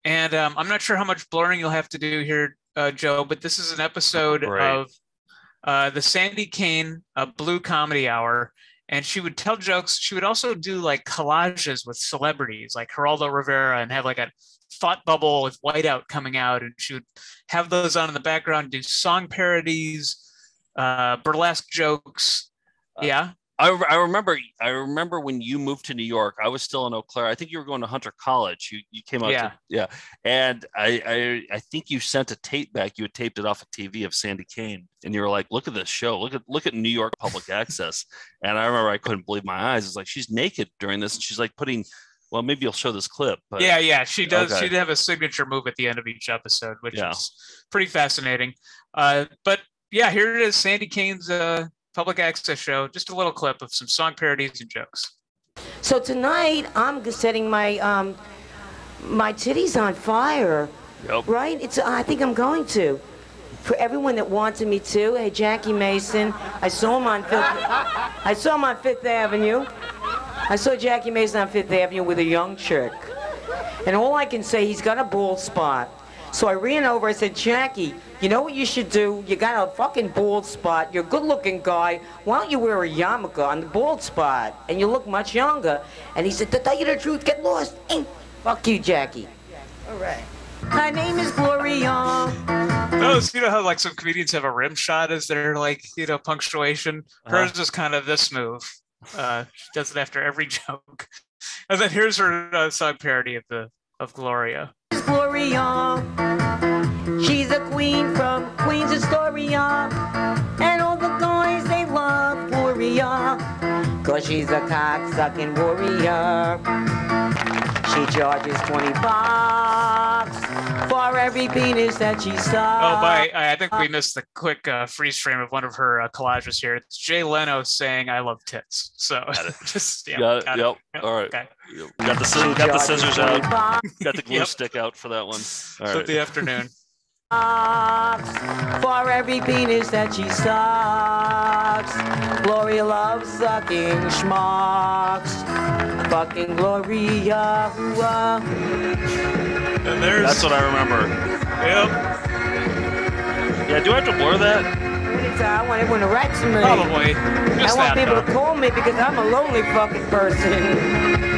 [SPEAKER 2] And I'm not sure how much blurring you'll have to do here, Joe, but this is an episode of the Sandy Kane Blue Comedy Hour. And she would tell jokes. She would also do like collages with celebrities like Geraldo Rivera, and have like a thought bubble with whiteout coming out. And she would have those on in the background, do song parodies, burlesque jokes. Yeah.
[SPEAKER 1] I remember when you moved to New York. I was still in Eau Claire. I think you were going to Hunter College. You came out. And I think you sent a tape back. You had taped it off a TV of Sandy Kane, and you were like, "Look at this show. Look at New York Public Access." And I remember I couldn't believe my eyes. It's like she's naked during this, and she's like putting. Well, maybe you'll show this clip. But
[SPEAKER 2] yeah, she does. Okay. She'd have a signature move at the end of each episode, which is pretty fascinating. But yeah, here it is, Sandy Kane's Public Access show. Just a little clip of some song parodies and jokes.
[SPEAKER 5] So tonight I'm setting my my titties on fire.
[SPEAKER 1] Yep.
[SPEAKER 5] Right? I think I'm going to. For everyone that wanted me to. Hey, Jackie Mason. I saw him on Fifth Avenue. I saw Jackie Mason on Fifth Avenue with a young chick. And all I can say, he's got a bald spot. So I ran over, I said, Jackie, you know what you should do? You got a fucking bald spot. You're a good-looking guy. Why don't you wear a yarmulke on the bald spot? And you look much younger. And he said, to tell you the truth, get lost. Fuck you, Jackie. All right. My name is Gloria.
[SPEAKER 2] Those, you know how like some comedians have a rim shot as their like, punctuation? Hers is kind of this move. She does it after every joke. And then here's her song parody of Gloria.
[SPEAKER 5] Gloria, she's a queen from Queens Astoria, and all the guys, they love Gloria, cause she's a cock-sucking warrior. She charges $20 for every penis that she saw.
[SPEAKER 2] Oh, but I think we missed the quick freeze frame of one of her collages here. It's Jay Leno saying "I love tits." So just
[SPEAKER 1] got it. All right. Okay. Got the scissors out. Got the glue stick out for that one. All right.
[SPEAKER 2] The afternoon.
[SPEAKER 5] For every penis that she sucks, Gloria loves sucking schmucks. Fucking Gloria.
[SPEAKER 2] And there's...
[SPEAKER 1] That's what I remember.
[SPEAKER 2] Yep.
[SPEAKER 1] Yeah, do I have to blur that?
[SPEAKER 5] I want everyone to write to me.
[SPEAKER 2] Probably.
[SPEAKER 5] I want people to call me because I'm a lonely fucking person.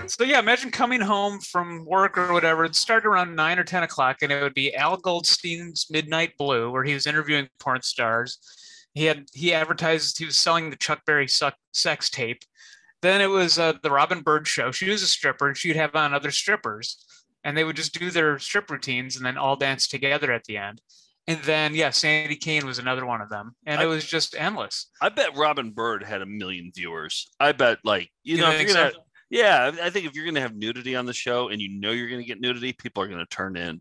[SPEAKER 2] So yeah, imagine coming home from work or whatever. It'd start around 9 or 10 o'clock, and it would be Al Goldstein's Midnight Blue, where he was interviewing porn stars. He advertised he was selling the Chuck Berry sex tape. Then it was the Robin Bird show. She was a stripper, and she'd have on other strippers, and they would just do their strip routines and then all dance together at the end. And then Sandy Kane was another one of them, and it was just endless.
[SPEAKER 1] I bet Robin Bird had 1 million viewers. I bet, like, if you're gonna. Yeah, I think if you're going to have nudity on the show and you know you're going to get nudity, people are going to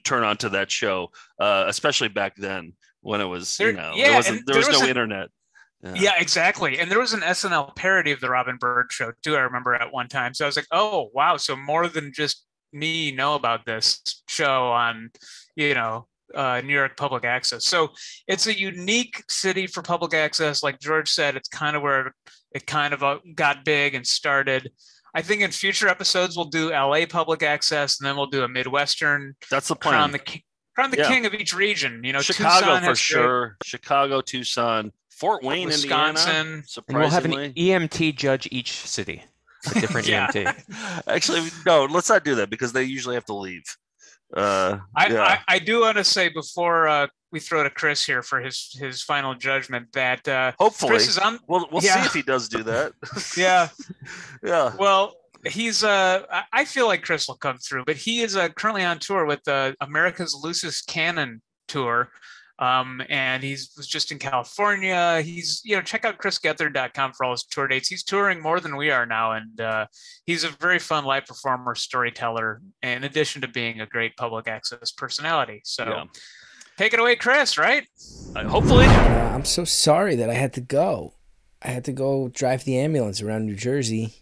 [SPEAKER 1] turn on to that show, especially back then when it was, there was no internet.
[SPEAKER 2] Yeah, exactly. And there was an SNL parody of the Robin Bird show too, I remember at one time. So I was like, oh, wow. So more than just me know about this show on, New York Public Access. So it's a unique city for public access. Like George said, it's kind of where it kind of got big and started. I think in future episodes, we'll do LA Public Access, and then we'll do a Midwestern.
[SPEAKER 1] That's the plan.
[SPEAKER 2] Crown the king of each region.
[SPEAKER 1] Chicago
[SPEAKER 2] Tucson
[SPEAKER 1] for sure. Chicago, Tucson, Fort Wayne,
[SPEAKER 2] Wisconsin.
[SPEAKER 1] Indiana. Surprisingly.
[SPEAKER 3] And we'll have an EMT judge each city. A different EMT.
[SPEAKER 1] Actually, no, let's not do that because they usually have to leave.
[SPEAKER 2] I do want to say before we throw to Chris here for his final judgment that
[SPEAKER 1] hopefully
[SPEAKER 2] Chris is on.
[SPEAKER 1] We'll see if he does do that.
[SPEAKER 2] Yeah.
[SPEAKER 1] Well,
[SPEAKER 2] he's I feel like Chris will come through, but he is currently on tour with America's Loosest Cannon tour. And was just in California. He's, check out chrisgethard.com for all his tour dates. He's touring more than we are now. And he's a very fun live performer, storyteller, in addition to being a great public access personality. So take it away, Chris, right?
[SPEAKER 1] Hopefully.
[SPEAKER 9] I'm so sorry that I had to go. I had to go drive the ambulance around New Jersey.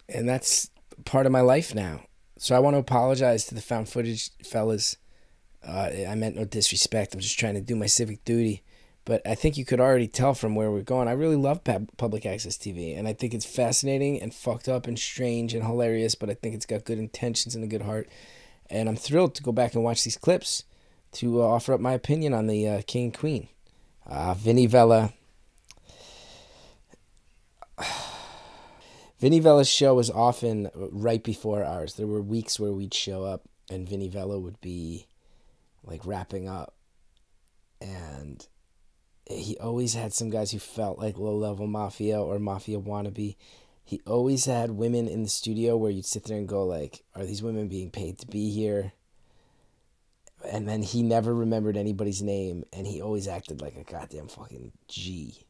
[SPEAKER 9] And that's part of my life now. So I want to apologize to the found footage fellas. I meant no disrespect. I'm just trying to do my civic duty. But I think you could already tell from where we're going. I really love public access TV, and I think it's fascinating and fucked up and strange and hilarious, but I think it's got good intentions and a good heart. And I'm thrilled to go back and watch these clips to offer up my opinion on the King and Queen. Vinnie Vella. Vinnie Vella's show was often right before ours. There were weeks where we'd show up and Vinnie Vella would be like wrapping up, and he always had some guys who felt like low-level mafia or mafia wannabe. He always had women in the studio where you'd sit there and go like, are these women being paid to be here? And then he never remembered anybody's name, and he always acted like a goddamn fucking G.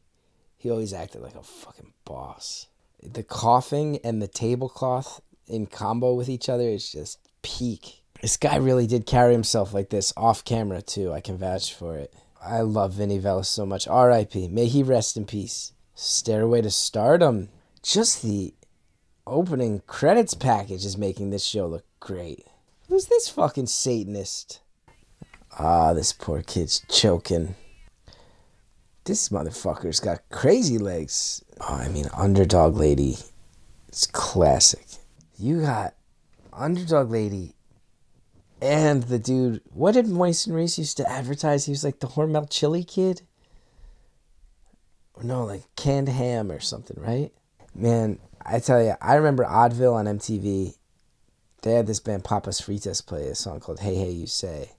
[SPEAKER 9] He always acted like a fucking boss. The coughing and the tablecloth in combo with each other is just peak. This guy really did carry himself like this off camera too. I can vouch for it. I love Vinnie Vella so much. R.I.P. May he rest in peace. Stairway to Stardom. Just the opening credits package is making this show look great. Who's this fucking Satanist? This poor kid's choking. This motherfucker's got crazy legs. Underdog Lady. It's classic. You got Underdog Lady and the dude, what did Mason Reese used to advertise? He was like the Hormel chili kid? No, like canned ham or something, right? Man, I tell you, I remember Oddville on MTV. They had this band Papas Fritas play a song called Hey Hey You Say.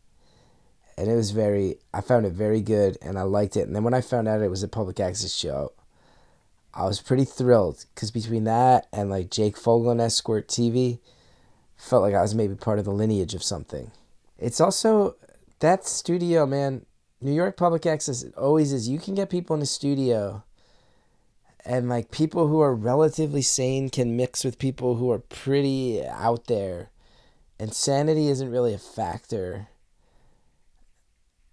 [SPEAKER 9] And it was I found it very good and I liked it. And then when I found out it was a public access show, I was pretty thrilled. Because between that and like Jake Fogle and Escort TV, felt like I was maybe part of the lineage of something. It's also, that studio, man, New York Public Access, it always is. You can get people in the studio, and like people who are relatively sane can mix with people who are pretty out there. And sanity isn't really a factor.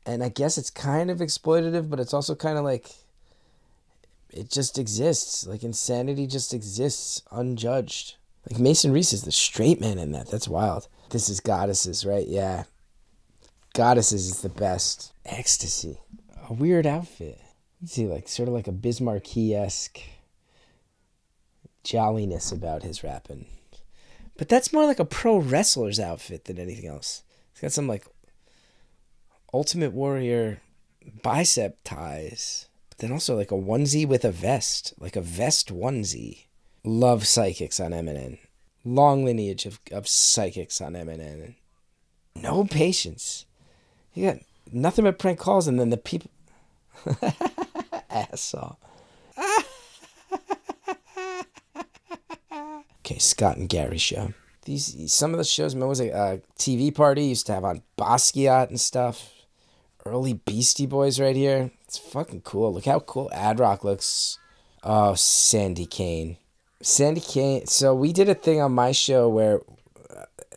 [SPEAKER 9] And I guess it's kind of exploitative, but it's also kind of like, it just exists. Like insanity just exists unjudged. Like Mason Reese is the straight man in that. That's wild. This is Goddesses, right? Yeah. Goddesses is the best. Ecstasy. A weird outfit. Let's see, like sort of like a Bismarcky-esque jolliness about his rapping. But that's more like a pro wrestler's outfit than anything else. It's got some like Ultimate Warrior bicep ties. But then also like a onesie with a vest. Like a vest onesie. Love psychics on MNN. Long lineage of psychics on MNN. No patience. You got nothing but prank calls, and then the people... Asshole. Okay, Scott and Gary show. Some of the shows, man, was a TV party used to have on Basquiat and stuff. Early Beastie Boys right here. It's fucking cool. Look how cool Ad Rock looks. Oh, Sandy Kane. Sandy Kane. So we did a thing on my show where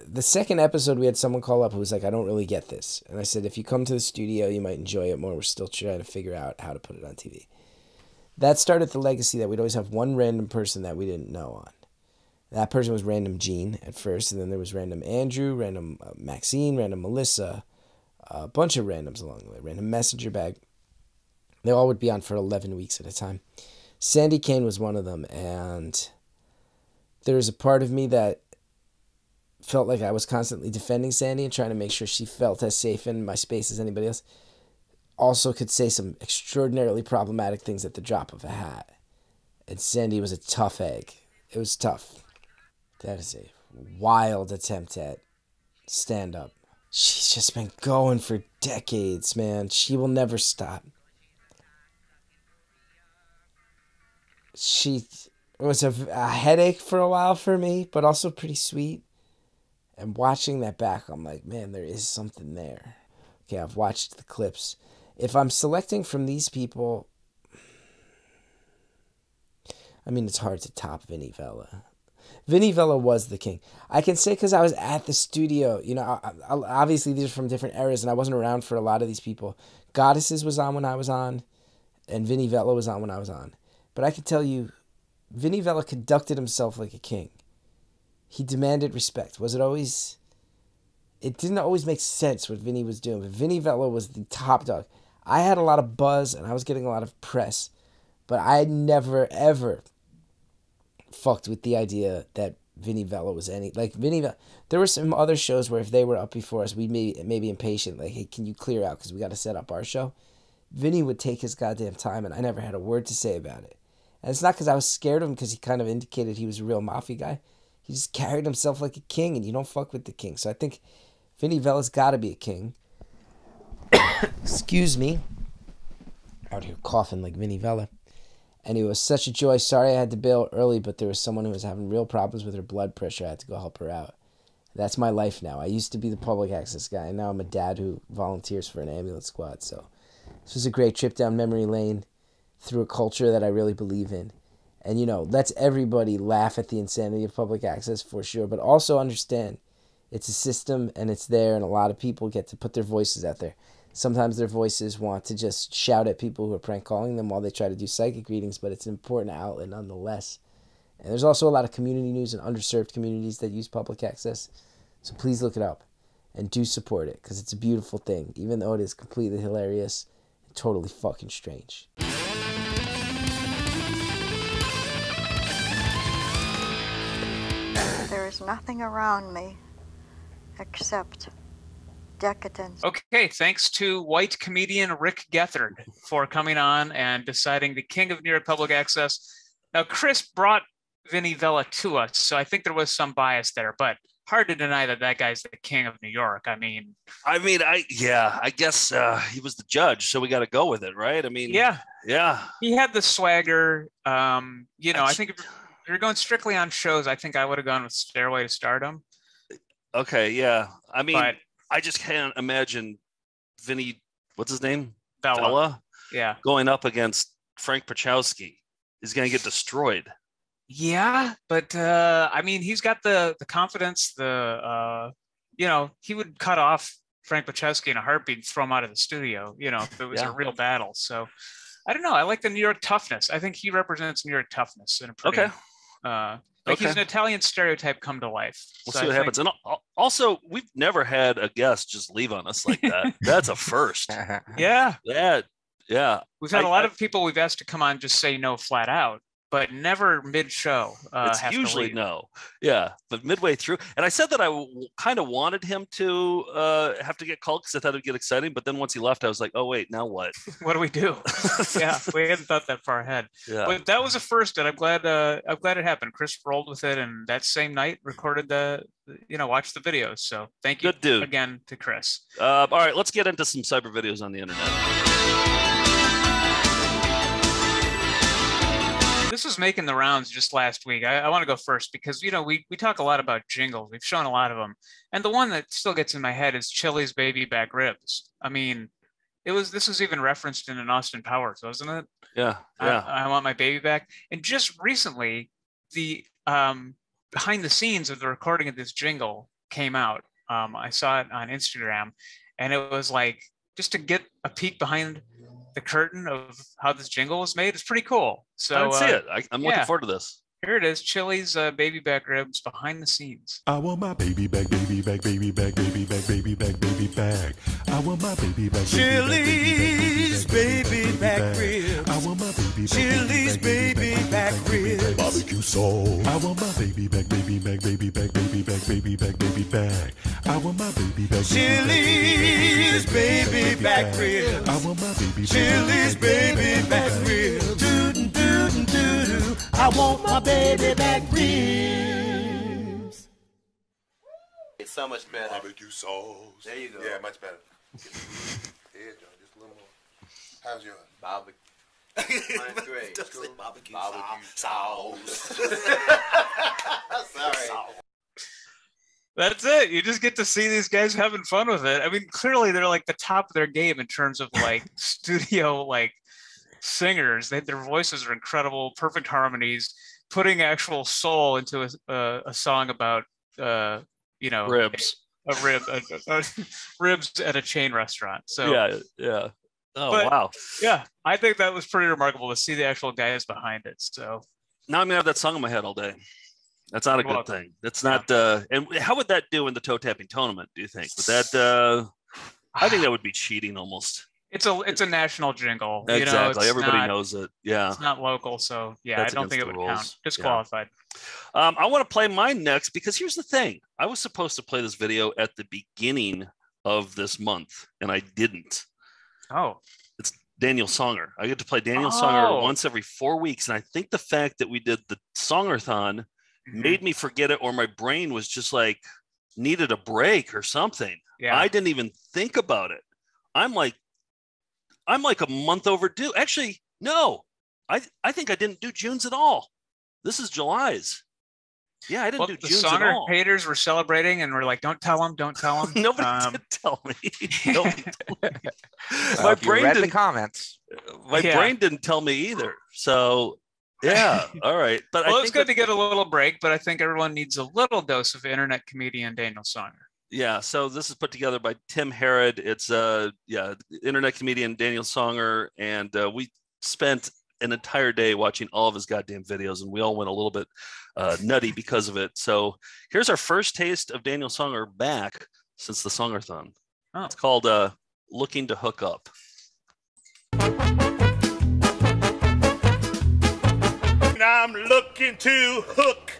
[SPEAKER 9] the second episode we had someone call up who was like, I don't really get this. And I said, if you come to the studio, you might enjoy it more. We're still trying to figure out how to put it on TV. That started the legacy that we'd always have one random person that we didn't know on. That person was Random Gene at first, and then there was Random Andrew, Random Maxine, Random Melissa, a bunch of randoms along the way, Random Messenger Bag. They all would be on for 11 weeks at a time. Sandy Kane was one of them, and there was a part of me that felt like I was constantly defending Sandy and trying to make sure she felt as safe in my space as anybody else. Also could say some extraordinarily problematic things at the drop of a hat. And Sandy was a tough egg. It was tough. That is a wild attempt at stand-up. She's just been going for decades, man. She will never stop. She was a headache for a while for me, but also pretty sweet. And watching that back, I'm like, man, there is something there. Okay, I've watched the clips. If I'm selecting from these people, I mean, it's hard to top Vinnie Vella. Vinnie Vella was the king. I can say because I was at the studio. You know, obviously these are from different eras, and I wasn't around for a lot of these people. Goddesses was on when I was on, and Vinnie Vella was on when I was on. But I can tell you, Vinnie Vella conducted himself like a king. he demanded respect. Was it always? It didn't always make sense what Vinny was doing, but Vinny Vella was the top dog. I had a lot of buzz and I was getting a lot of press, but I never ever fucked with the idea that Vinny Vella was any like Vinny. There were some other shows where if they were up before us, we may be impatient. Like, hey, can you clear out because we got to set up our show? Vinny would take his goddamn time, and I never had a word to say about it. And it's not because I was scared of him, because he kind of indicated he was a real mafia guy. He just carried himself like a king, and you don't fuck with the king. So I think Vinny Vella's got to be a king. Excuse me. Out here coughing like Vinny Vella. And it was such a joy. Sorry I had to bail early, but there was someone who was having real problems with her blood pressure. I had to go help her out. That's my life now. I used to be the public access guy, and now I'm a dad who volunteers for an ambulance squad. So this was a great trip down memory lane through a culture that I really believe in. And, you know, lets everybody laugh at the insanity of public access for sure, but also understand it's a system and it's there, and a lot of people get to put their voices out there. Sometimes their voices want to just shout at people who are prank calling them while they try to do psychic readings, but it's an important outlet nonetheless. And there's also a lot of community news and underserved communities that use public access. So please look it up and do support it, because it's a beautiful thing, even though it is completely hilarious and totally fucking strange.
[SPEAKER 8] There is nothing around me except decadence.
[SPEAKER 2] Okay, thanks to white comedian Rick Gethard for coming on and deciding the king of New York public access. Now, Chris brought Vinny Vella to us, so I think there was some bias there, but hard to deny that that guy's the king of New York. I guess he was the judge, so we got to go with it, right? Yeah. He had the swagger. I think if you're going strictly on shows, I think I would have gone with Stairway to Stardom.
[SPEAKER 1] Okay, yeah. I just can't imagine Vinny, what's his name? Vella?
[SPEAKER 2] Yeah.
[SPEAKER 1] Going up against Frank Pachowski. He's going to get destroyed.
[SPEAKER 2] Yeah, but he's got the confidence, he would cut off Frank Pachowski in a heartbeat and throw him out of the studio, if it was a real battle. So I don't know. I like the New York toughness. I think he represents New York toughness in a pretty, he's an Italian stereotype come to life.
[SPEAKER 1] We'll see what happens. And also, we've never had a guest just leave on us like that. That's a first.
[SPEAKER 2] Yeah.
[SPEAKER 1] Yeah.
[SPEAKER 2] We've had a lot of people we've asked to come on just say no flat out, but never mid-show.
[SPEAKER 1] It's usually no. Yeah, but midway through. And I said that I kind of wanted him to have to get called because I thought it'd get exciting. But then once he left, I was like, oh, wait, now what?
[SPEAKER 2] What do we do? Yeah, we hadn't thought that far ahead. Yeah. But that was a first, and I'm glad it happened. Chris rolled with it, and that same night recorded watched the videos. So thank you again to Chris.
[SPEAKER 1] All right, let's get into some cyber videos on the internet.
[SPEAKER 2] This was making the rounds just last week. I want to go first because, we talk a lot about jingles. We've shown a lot of them. And the one that still gets in my head is Chili's Baby Back Ribs. This was even referenced in an Austin Powers, wasn't it?
[SPEAKER 1] Yeah.
[SPEAKER 2] I want my baby back. And just recently, the behind the scenes of the recording of this jingle came out. I saw it on Instagram, and it was like, just to get a peek behind the curtain of how this jingle was made. It's pretty cool. So
[SPEAKER 1] I didn't see it. I'm looking forward to this.
[SPEAKER 2] Here it is, Chili's baby back ribs behind the scenes.
[SPEAKER 12] I want my baby back, baby back, baby back, baby back, baby back, baby back. I want my baby back, Chili's baby back ribs. I want my baby back, Chili's baby back ribs. Barbecue sauce. I want my baby back, baby back, baby back, baby back, baby back, baby back. I want my baby back, Chili's baby back ribs. I want my baby back, Chili's baby back ribs. I want my baby back ribs.
[SPEAKER 13] It's so much better.
[SPEAKER 12] Barbecue sauce.
[SPEAKER 13] There you go.
[SPEAKER 12] Yeah, much better. Here, John, just a little more. How's yours?
[SPEAKER 13] Barbecue. Mine's great.
[SPEAKER 12] Barbecue
[SPEAKER 13] sauce. Sorry.
[SPEAKER 2] That's it. You just get to see these guys having fun with it. Clearly they're like the top of their game in terms of like studio, like singers. Their voices are incredible, perfect harmonies, putting actual soul into a song about
[SPEAKER 1] ribs.
[SPEAKER 2] Ribs at a chain restaurant. So
[SPEAKER 1] yeah. Wow.
[SPEAKER 2] Yeah, I think that was pretty remarkable to see the actual guys behind it. So
[SPEAKER 1] now I'm gonna have that song in my head all day. That's not a good thing. That's not. And how would that do in the toe tapping tournament? Do you think? Would that? I think that would be cheating almost.
[SPEAKER 2] It's a national jingle.
[SPEAKER 1] Exactly. Everybody knows it. Yeah.
[SPEAKER 2] It's not local, so yeah, I don't think it would count. Disqualified.
[SPEAKER 1] Yeah. I want to play mine next because here's the thing. I was supposed to play this video at the beginning of this month, and I didn't.
[SPEAKER 2] Oh.
[SPEAKER 1] It's Daniel Songer. I get to play Daniel Songer once every 4 weeks, and I think the fact that we did the Songerthon made me forget it, or my brain was just like needed a break or something.
[SPEAKER 2] Yeah.
[SPEAKER 1] I didn't even think about it. I'm like a month overdue. Actually, no. I think I didn't do June's at all. This is July's. Yeah, I didn't do June's at all.
[SPEAKER 2] The Songer haters were celebrating, and we're like, "Don't tell them, don't tell them."
[SPEAKER 1] Nobody did tell me. Nobody told me.
[SPEAKER 14] My brain read the comments.
[SPEAKER 1] My brain didn't tell me either. So. Yeah. All right. But
[SPEAKER 2] well, it's good to get a little break, but I think everyone needs a little dose of internet comedian Daniel Songer.
[SPEAKER 1] Yeah. So this is put together by Tim Harrod. It's internet comedian Daniel Songer, and we spent an entire day watching all of his goddamn videos, and we all went a little bit nutty because of it. So here's our first taste of Daniel Songer back since the Songerthon.
[SPEAKER 2] Oh.
[SPEAKER 1] It's called "Looking to Hook Up."
[SPEAKER 12] I'm looking to hook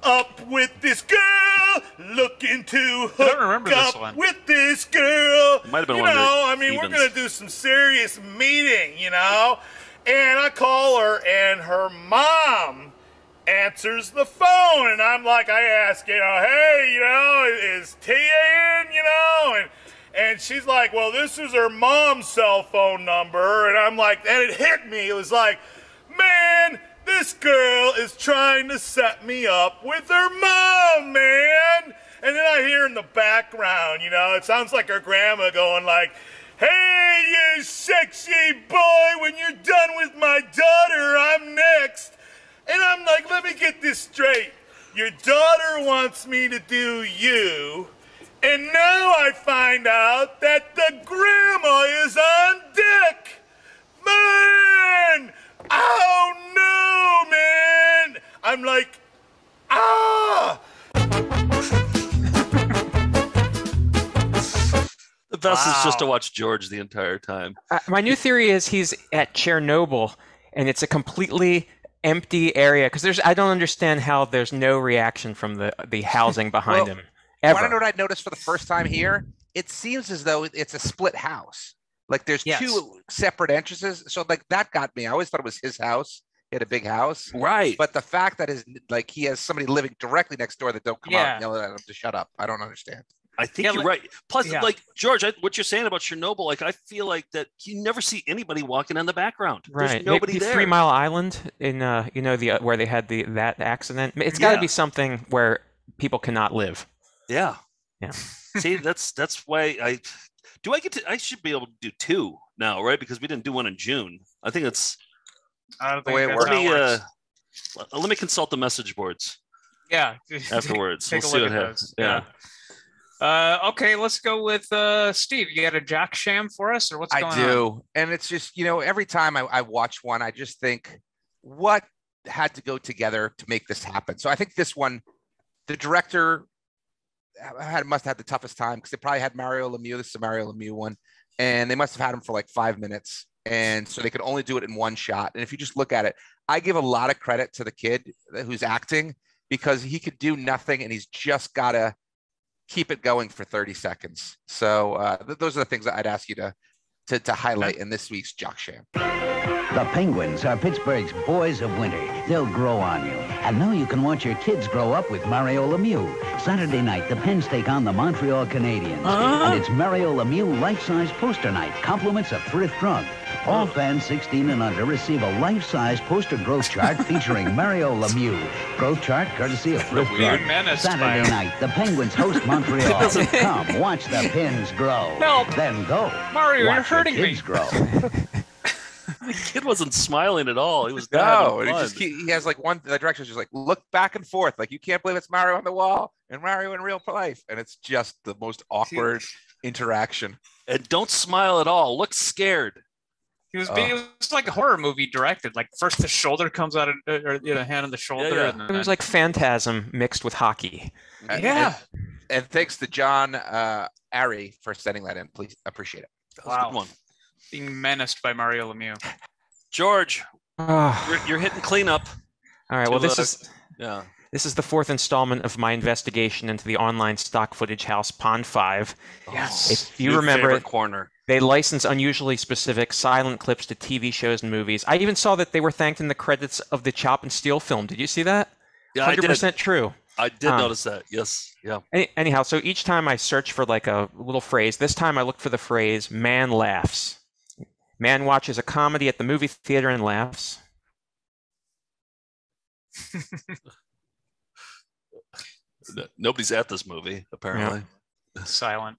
[SPEAKER 12] up with this girl. Looking to hook up with this girl.
[SPEAKER 1] Might have been
[SPEAKER 12] we're going to do some serious meeting, And I call her, and her mom answers the phone. And I'm like, I ask, hey, is Tia in, And she's like, well, this is her mom's cell phone number. And I'm like, and it hit me. It was like, man, this girl is trying to set me up with her mom, man. And then I hear in the background, it sounds like her grandma going like, hey, you sexy boy, when you're done with my daughter, I'm next. And I'm like, let me get this straight. Your daughter wants me to do you, and now I find out that the grandma is on deck. Man! Oh no, man! I'm like,
[SPEAKER 1] The best is just to watch George the entire time.
[SPEAKER 3] My new theory is he's at Chernobyl, and it's a completely empty area because I don't understand how there's no reaction from the housing behind him. Ever.
[SPEAKER 14] Want to know what I noticed for the first time here? It seems as though it's a split house. Like there's two separate entrances. So like that got me. I always thought it was his house. He had a big house.
[SPEAKER 1] Right.
[SPEAKER 14] But the fact that he has somebody living directly next door that don't come out and yell at him to shut up. I don't understand.
[SPEAKER 1] I think you're right. Plus, like George, what you're saying about Chernobyl, like I feel like that you never see anybody walking in the background.
[SPEAKER 3] Right.
[SPEAKER 1] There's nobody
[SPEAKER 3] Maybe
[SPEAKER 1] there.
[SPEAKER 3] 3 Mile Island in where they had that accident. It's got to be something where people cannot live.
[SPEAKER 1] Yeah.
[SPEAKER 3] Yeah.
[SPEAKER 1] See, that's why I should be able to do 2 now, right? Because we didn't do one in June. I think it's
[SPEAKER 2] the way it works.
[SPEAKER 1] Let me consult the message boards.
[SPEAKER 2] Yeah.
[SPEAKER 1] Afterwards,
[SPEAKER 2] Take
[SPEAKER 1] we'll
[SPEAKER 2] a
[SPEAKER 1] see
[SPEAKER 2] look
[SPEAKER 1] what
[SPEAKER 2] at
[SPEAKER 1] happens.
[SPEAKER 2] those. Yeah. Okay, let's go with Steve. You got a Jack Sham for us, or what's going on?
[SPEAKER 14] I do, and it's just every time I watch one, I just think what had to go together to make this happen. So I think this one, the director must have had the toughest time because they probably had Mario Lemieux. This is a Mario Lemieux one, and they must have had him for like 5 minutes, and so they could only do it in one shot. And if you just look at it, I give a lot of credit to the kid who's acting because he could do nothing, and he's just gotta keep it going for 30 seconds. So those are the things that I'd ask you to highlight in this week's Jock Sham.
[SPEAKER 16] The Penguins are Pittsburgh's boys of winter. They'll grow on you. And now you can watch your kids grow up with Mario Lemieux. Saturday night, the Pens take on the Montreal Canadiens. And it's Mario Lemieux life-size poster night. Compliments of Thrift Drug. All fans 16 and under receive a life-size poster growth chart featuring Mario Lemieux. Growth chart courtesy of Thrift Drug. Saturday night, the Penguins host Montreal. Come, watch the Pens grow.
[SPEAKER 2] Help.
[SPEAKER 16] Then go.
[SPEAKER 2] Mario,
[SPEAKER 16] watch
[SPEAKER 2] you're hurting
[SPEAKER 16] the kids
[SPEAKER 2] me.
[SPEAKER 16] grow.
[SPEAKER 1] The kid wasn't smiling at all. He was
[SPEAKER 14] he has like the director's just like look back and forth, like you can't believe it's Mario on the wall and Mario in real life, and it's just the most awkward interaction.
[SPEAKER 1] And don't smile at all. Look scared.
[SPEAKER 2] It was like a horror movie directed. Like first the shoulder comes out, or hand on the shoulder.
[SPEAKER 3] Yeah.
[SPEAKER 2] And then,
[SPEAKER 3] it was like Phantasm mixed with hockey.
[SPEAKER 2] Yeah.
[SPEAKER 14] And thanks to John Ari for sending that in. Please appreciate it.
[SPEAKER 1] That was a good one.
[SPEAKER 2] Being menaced by Mario Lemieux.
[SPEAKER 1] George, you're hitting cleanup.
[SPEAKER 3] All right. Well, this is
[SPEAKER 1] This
[SPEAKER 3] is the fourth installment of my investigation into the online stock footage house Pond 5.
[SPEAKER 2] Yes.
[SPEAKER 3] If you remember,
[SPEAKER 1] corner.
[SPEAKER 3] They license unusually specific silent clips to TV shows and movies. I even saw that they were thanked in the credits of the Chop and Steal film. Did you see that?
[SPEAKER 1] Yeah,
[SPEAKER 3] 100% true.
[SPEAKER 1] I did notice that. Yes. Yeah.
[SPEAKER 3] Anyhow, so each time I search for like a little phrase, this time I look for the phrase "man laughs." Man watches a comedy at the movie theater and laughs.
[SPEAKER 1] Nobody's at this movie, apparently.
[SPEAKER 2] Yeah. Silent.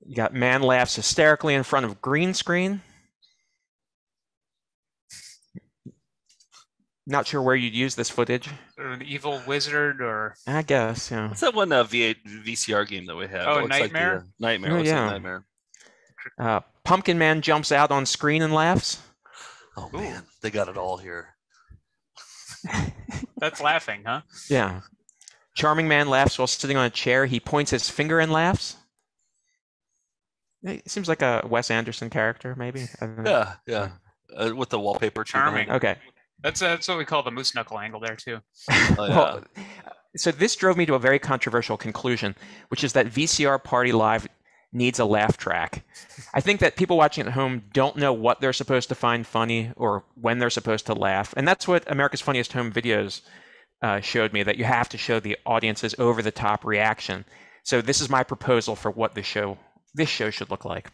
[SPEAKER 3] You got man laughs hysterically in front of green screen. Not sure where you'd use this footage.
[SPEAKER 2] Or an evil wizard, or
[SPEAKER 3] I guess, yeah.
[SPEAKER 1] What's that one VCR game that we have?
[SPEAKER 2] Oh, Nightmare?
[SPEAKER 1] Like Nightmare.
[SPEAKER 3] Oh,
[SPEAKER 1] What's
[SPEAKER 3] yeah.
[SPEAKER 1] that Nightmare?
[SPEAKER 3] Pumpkin Man jumps out on screen and laughs.
[SPEAKER 1] Oh man, they got it all here.
[SPEAKER 2] That's laughing, huh?
[SPEAKER 3] Yeah. Charming Man laughs while sitting on a chair. He points his finger and laughs. It seems like a Wes Anderson character, maybe. I don't know.
[SPEAKER 1] Yeah. With the wallpaper.
[SPEAKER 2] Charming.
[SPEAKER 3] Okay.
[SPEAKER 2] That's what we call the moose knuckle angle there too.
[SPEAKER 3] Well, so this drove me to a very controversial conclusion, which is that VCR Party Live needs a laugh track. I think that people watching at home don't know what they're supposed to find funny or when they're supposed to laugh. And that's what America's Funniest Home Videos showed me, that you have to show the audience's over-the-top reaction. So this is my proposal for what this show should look like.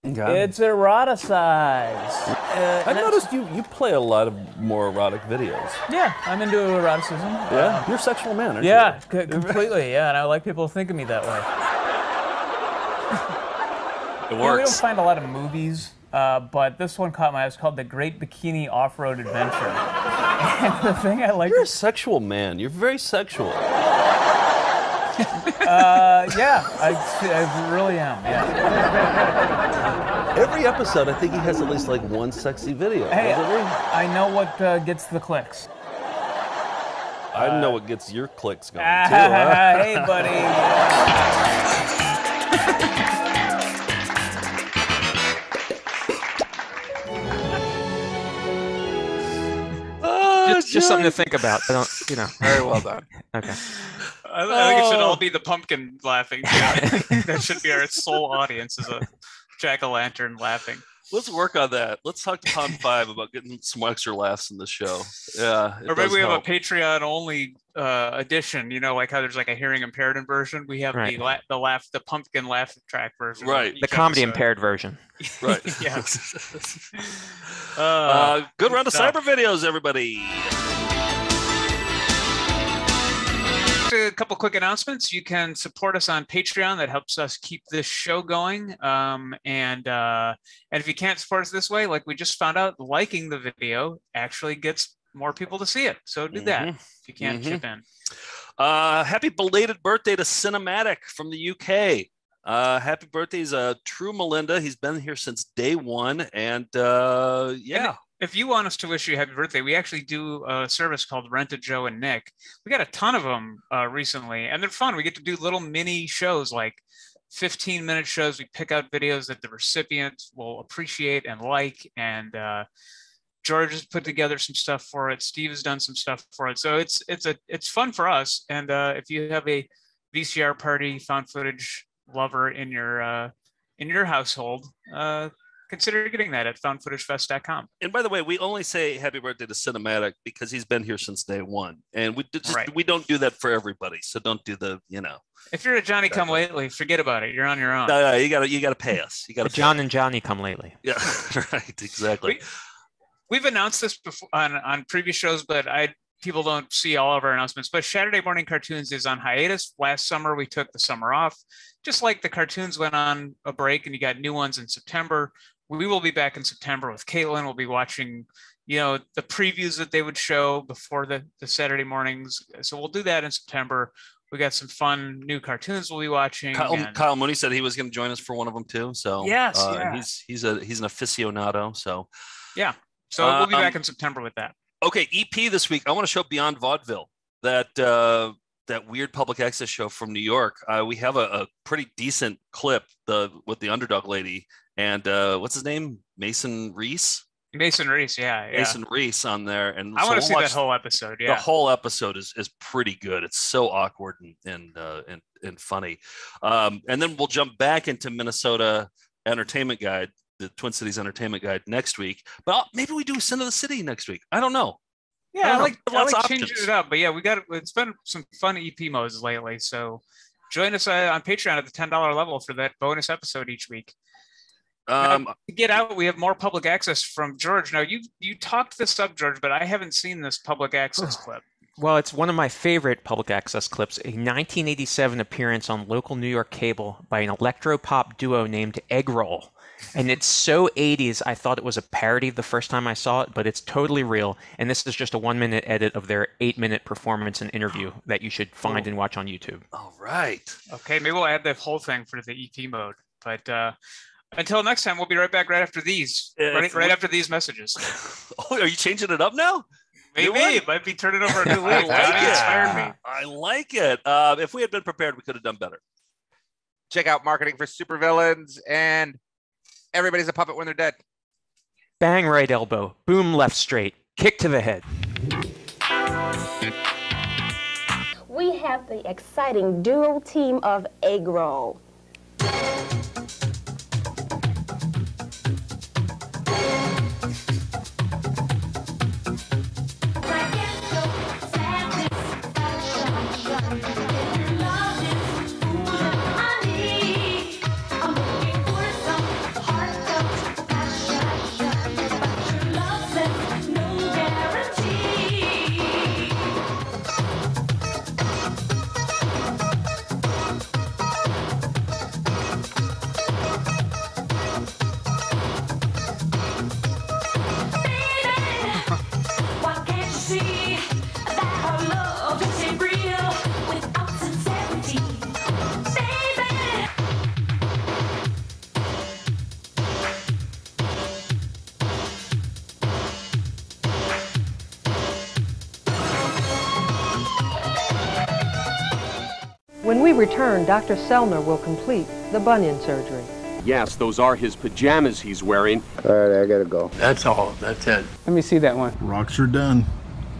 [SPEAKER 10] Okay. It's eroticized.
[SPEAKER 17] I've noticed you play a lot of more erotic videos.
[SPEAKER 10] Yeah, I'm into eroticism.
[SPEAKER 17] Yeah? You're a sexual man, aren't you?
[SPEAKER 10] Yeah, completely, yeah, and I like people to think of me that way.
[SPEAKER 1] It
[SPEAKER 10] We don't
[SPEAKER 1] works.
[SPEAKER 10] find a lot of movies, but this one caught my eye. It's called The Great Bikini Off-Road Adventure. And the thing I like...
[SPEAKER 17] You're a sexual man. You're very sexual.
[SPEAKER 10] Yeah, I really am, yeah.
[SPEAKER 17] Every episode, I think he has at least like one sexy video.
[SPEAKER 10] Hey,
[SPEAKER 17] doesn't he?
[SPEAKER 10] I know what gets the clicks.
[SPEAKER 17] I know what gets your clicks going, too. Huh?
[SPEAKER 10] Hey, buddy.
[SPEAKER 3] Just something to think about. I don't,
[SPEAKER 14] Very well done.
[SPEAKER 3] Okay.
[SPEAKER 2] I think it should all be the pumpkin laughing. That should be our sole audience, is a jack-o'-lantern laughing.
[SPEAKER 1] Let's work on that. Let's talk to Pond 5 about getting some extra laughs in the show. Yeah.
[SPEAKER 2] Or maybe we have a Patreon-only edition. Like how there's like a hearing impaired version. We have
[SPEAKER 3] Right.
[SPEAKER 2] the pumpkin laugh track version.
[SPEAKER 1] Right.
[SPEAKER 3] The comedy impaired version.
[SPEAKER 1] Right.
[SPEAKER 2] Yeah.
[SPEAKER 1] Good round of cyber videos, everybody.
[SPEAKER 2] A couple quick announcements. You can support us on Patreon. That helps us keep this show going. And if you can't support us this way, like we just found out, liking the video actually gets more people to see it. So do that if you can't chip in.
[SPEAKER 1] Happy belated birthday to Cinematic from the UK. Happy birthday is True Melinda. He's been here since day one. And yeah.
[SPEAKER 2] If you want us to wish you a happy birthday, we actually do a service called Rent a Joe and Nick. We got a ton of them recently, and they're fun. We get to do little mini shows, like 15-minute shows. We pick out videos that the recipient will appreciate and like, and George has put together some stuff for it. Steve has done some stuff for it. So it's fun for us. And if you have a VCR party found footage lover in your household, consider getting that at foundfootagefest.com.
[SPEAKER 1] And by the way, we only say happy birthday to Cinematic because he's been here since day one. And we don't do that for everybody. So don't do the,
[SPEAKER 2] If you're a Johnny come lately, forget about it. You're on your own.
[SPEAKER 1] No, you gotta pay us. You gotta
[SPEAKER 3] John and Johnny come lately.
[SPEAKER 1] Yeah, right, exactly.
[SPEAKER 2] We've announced this before on previous shows, but people don't see all of our announcements. But Saturday Morning Cartoons is on hiatus. Last summer, we took the summer off. Just like the cartoons went on a break and you got new ones in September, we will be back in September with Caitlin. We'll be watching, the previews that they would show before the Saturday mornings. So we'll do that in September. We got some fun new cartoons we'll be watching.
[SPEAKER 1] Kyle Mooney said he was going to join us for one of them too. So
[SPEAKER 2] yes,
[SPEAKER 1] he's an aficionado. So
[SPEAKER 2] yeah, so we'll be back in September with that.
[SPEAKER 1] Okay, EP this week. I want to show Beyond Vaudeville, that weird public access show from New York. We have a pretty decent clip with the underdog lady and what's his name, Mason Reese.
[SPEAKER 2] Mason Reese, yeah.
[SPEAKER 1] Mason Reese on there, and
[SPEAKER 2] I want to see that whole episode. Yeah,
[SPEAKER 1] the whole episode is pretty good. It's so awkward and funny. And then we'll jump back into Minnesota Entertainment Guide, the Twin Cities Entertainment Guide next week. But maybe we do Sin of the City next week. I don't know.
[SPEAKER 2] Yeah, I like changing it up. But yeah, it's been some fun EP modes lately. So join us on Patreon at the $10 level for that bonus episode each week. To get out, we have more public access from George. Now, you talked this up, George, but I haven't seen this public access clip.
[SPEAKER 3] Well, it's one of my favorite public access clips, a 1987 appearance on local New York cable by an electro-pop duo named Egg Roll. And it's so 80s, I thought it was a parody the first time I saw it, but it's totally real. And this is just a 1-minute edit of their 8-minute performance and interview that you should find and watch on YouTube.
[SPEAKER 1] All right.
[SPEAKER 2] Okay, maybe we'll add the whole thing for the EP mode. But until next time, we'll be right back right after these. Right after these messages.
[SPEAKER 1] Oh, are you changing it up now?
[SPEAKER 2] Maybe. It might be turning over a new leaf.
[SPEAKER 1] I like it. If we had been prepared, we could have done better.
[SPEAKER 14] Check out Marketing for Supervillains and Everybody's a Puppet When They're Dead.
[SPEAKER 3] Bang right elbow, boom left straight, kick to the head.
[SPEAKER 18] We have the exciting duo team of Egg Roll.
[SPEAKER 19] When we return, Dr. Selner will complete the bunion surgery.
[SPEAKER 20] Yes, those are his pajamas he's wearing.
[SPEAKER 21] All right, I gotta go.
[SPEAKER 20] That's all. That's it.
[SPEAKER 10] Let me see that one.
[SPEAKER 25] Rocks are done.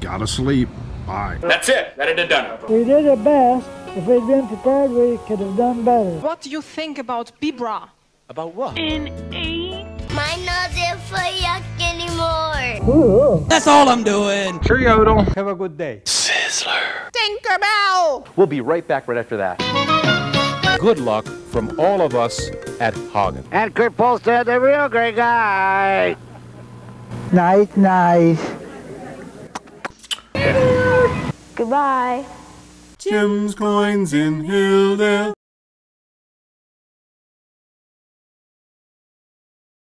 [SPEAKER 25] Gotta sleep. Bye.
[SPEAKER 20] That's it. That it done.
[SPEAKER 26] We did our best. If we'd been prepared, we could have done better.
[SPEAKER 15] What do you think about Bibra?
[SPEAKER 20] About what?
[SPEAKER 15] In 8.
[SPEAKER 27] My nose isn't for yuck anymore.
[SPEAKER 26] Ooh.
[SPEAKER 15] That's all I'm doing.
[SPEAKER 25] Sure, Yodel.
[SPEAKER 26] Have a good day.
[SPEAKER 20] Sizzler.
[SPEAKER 27] Tinkerbell!
[SPEAKER 20] We'll be right back right after that.
[SPEAKER 25] Good luck from all of us at Hagen.
[SPEAKER 21] And Kurt Polstead, the real great guy.
[SPEAKER 26] Night, night.
[SPEAKER 18] Goodbye.
[SPEAKER 12] Jim's Coins in Hilldale.